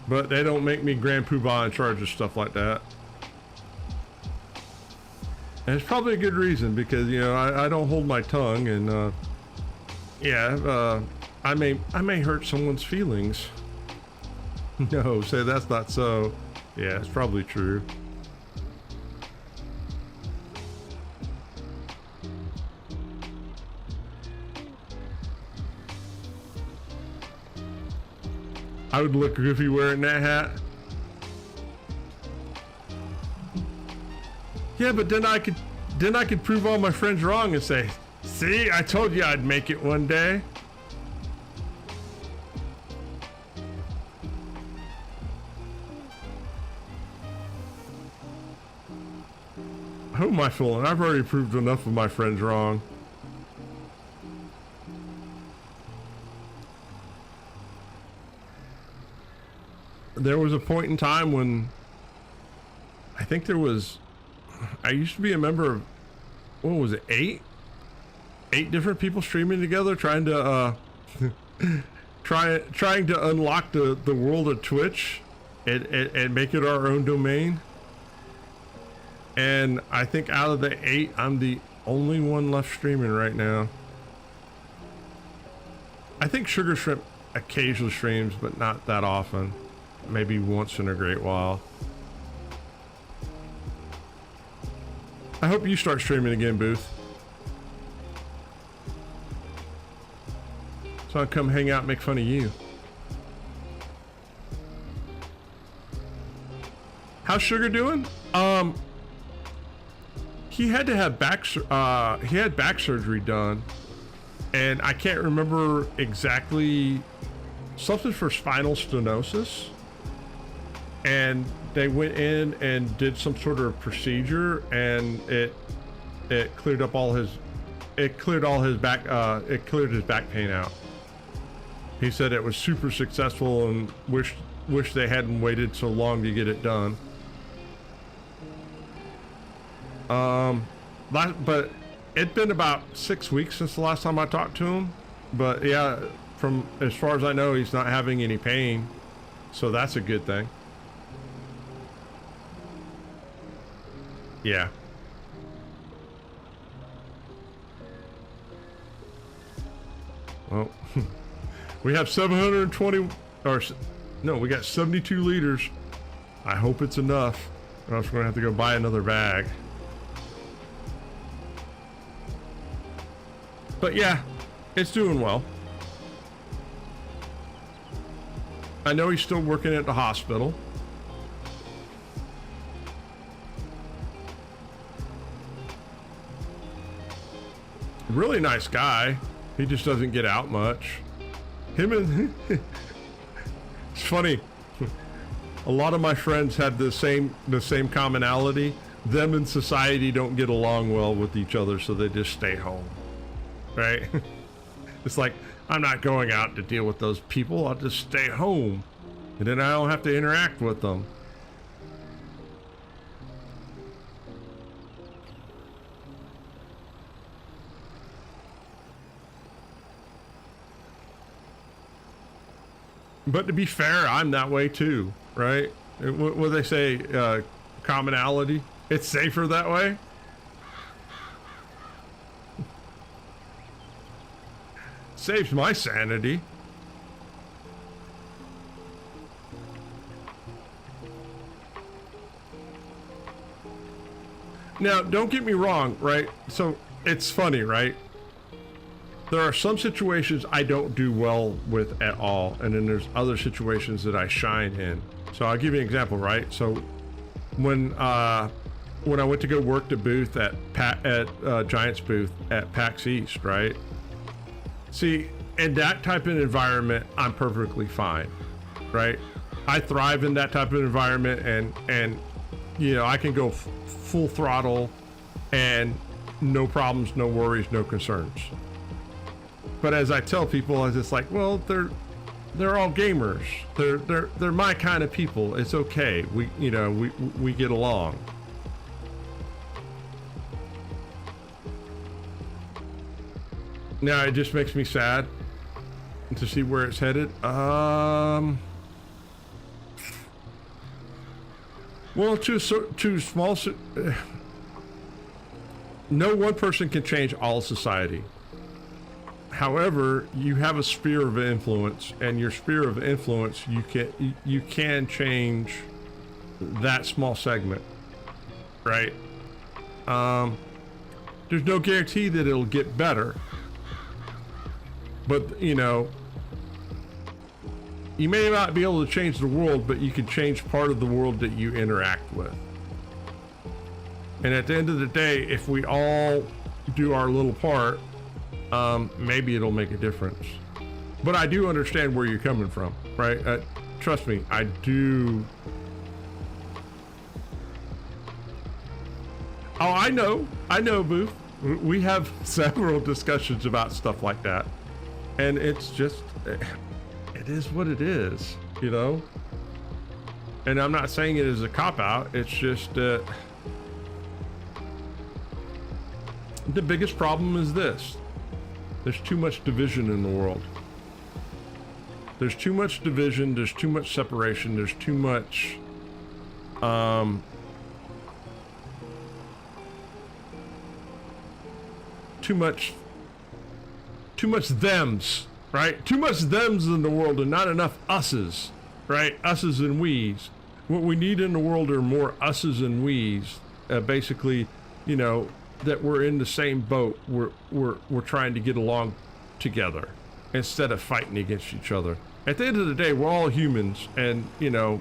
But they don't make me Grand Poobah in charge of stuff like that. And it's probably a good reason, because, you know, I don't hold my tongue, and yeah, I may hurt someone's feelings. No, say that's not so. Yeah, it's probably true. I would look goofy wearing that hat. Yeah, but then I could prove all my friends wrong and say, "See, I told you I'd make it one day." Who am I fooling? I've already proved enough of my friends wrong. There was a point in time when I think I used to be a member of, what was it, eight different people streaming together, trying to trying to unlock the world of Twitch and make it our own domain. And I think out of the 8, I'm the only one left streaming right now. I think Sugar Shrimp occasionally streams, but not that often. Maybe once in a great while. I hope you start streaming again, Booth. So I'll come hang out and make fun of you. How's Sugar doing? He had to have back surgery done, and I can't remember exactly, something for spinal stenosis, and they went in and did some sort of procedure, and it cleared all his back pain out. He said it was super successful and wish they hadn't waited so long to get it done. But it'd been about 6 weeks since the last time I talked to him. But yeah, from as far as I know, he's not having any pain, so that's a good thing. Yeah. Well, we have 720, or no, we got 72 liters. I hope it's enough, or else we're gonna have to go buy another bag. But yeah, it's doing well. I know he's still working at the hospital. Really nice guy. He just doesn't get out much. Him and it's funny. A lot of my friends have the same commonality. Them and society don't get along well with each other, so they just stay home. Right? It's like, I'm not going out to deal with those people. I'll just stay home, and then I don't have to interact with them. But to be fair, I'm that way too, right? What they say, commonality. It's safer that way. Saves my sanity. Now, don't get me wrong, right? So it's funny, right? There are some situations I don't do well with at all, and then there's other situations that I shine in. So I'll give you an example, right? So when I went to go work the booth at Giants booth at PAX East, right? See, in that type of environment, I'm perfectly fine, right? I thrive in that type of environment, and you know, I can go full throttle and no problems, no worries, no concerns. But as I tell people, it's like, well, they're all gamers. They're my kind of people. It's okay. We get along. Now it just makes me sad to see where it's headed. Well, too small. No one person can change all society. However, you have a sphere of influence, and your sphere of influence, you can change that small segment, right? There's no guarantee that it'll get better, but you know, you may not be able to change the world, but you can change part of the world that you interact with. And at the end of the day, if we all do our little part, maybe it'll make a difference. But I do understand where you're coming from, right? Trust me, I do. Oh, I know, Booth. We have several discussions about stuff like that, and it's just, it is what it is, you know. And I'm not saying it as a cop-out. It's just the biggest problem is this: there's too much division in the world. There's too much division. There's too much separation. There's too much, too much thems, right? Too much thems in the world and not enough us's, right? Us's and we's. What we need in the world are more us's and we's. Basically, you know, that we're in the same boat. We're trying to get along together instead of fighting against each other. At the end of the day, we're all humans, and you know,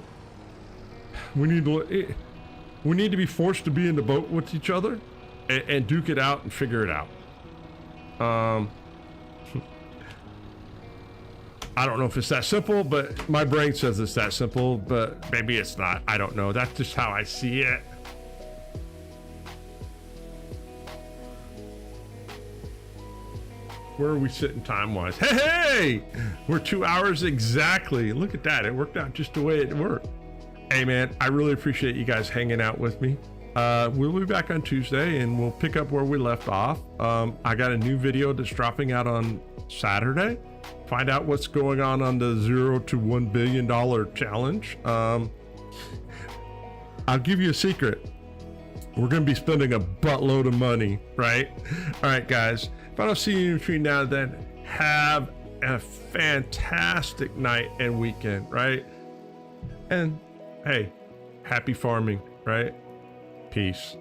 we need to be forced to be in the boat with each other and duke it out and figure it out. I don't know if it's that simple, but my brain says it's that simple, but maybe it's not. I don't know. That's just how I see it. Where are we sitting time-wise? Hey! We're 2 hours exactly. Look at that. It worked out just the way it worked. Hey, man, I really appreciate you guys hanging out with me. We'll be back on Tuesday, and we'll pick up where we left off. I got a new video that's dropping out on Saturday. Find out what's going on the $0 to $1 billion challenge. I'll give you a secret. We're going to be spending a buttload of money, right? All right, guys. If I don't see you between now and then, have a fantastic night and weekend, right? And hey, happy farming, right? Peace.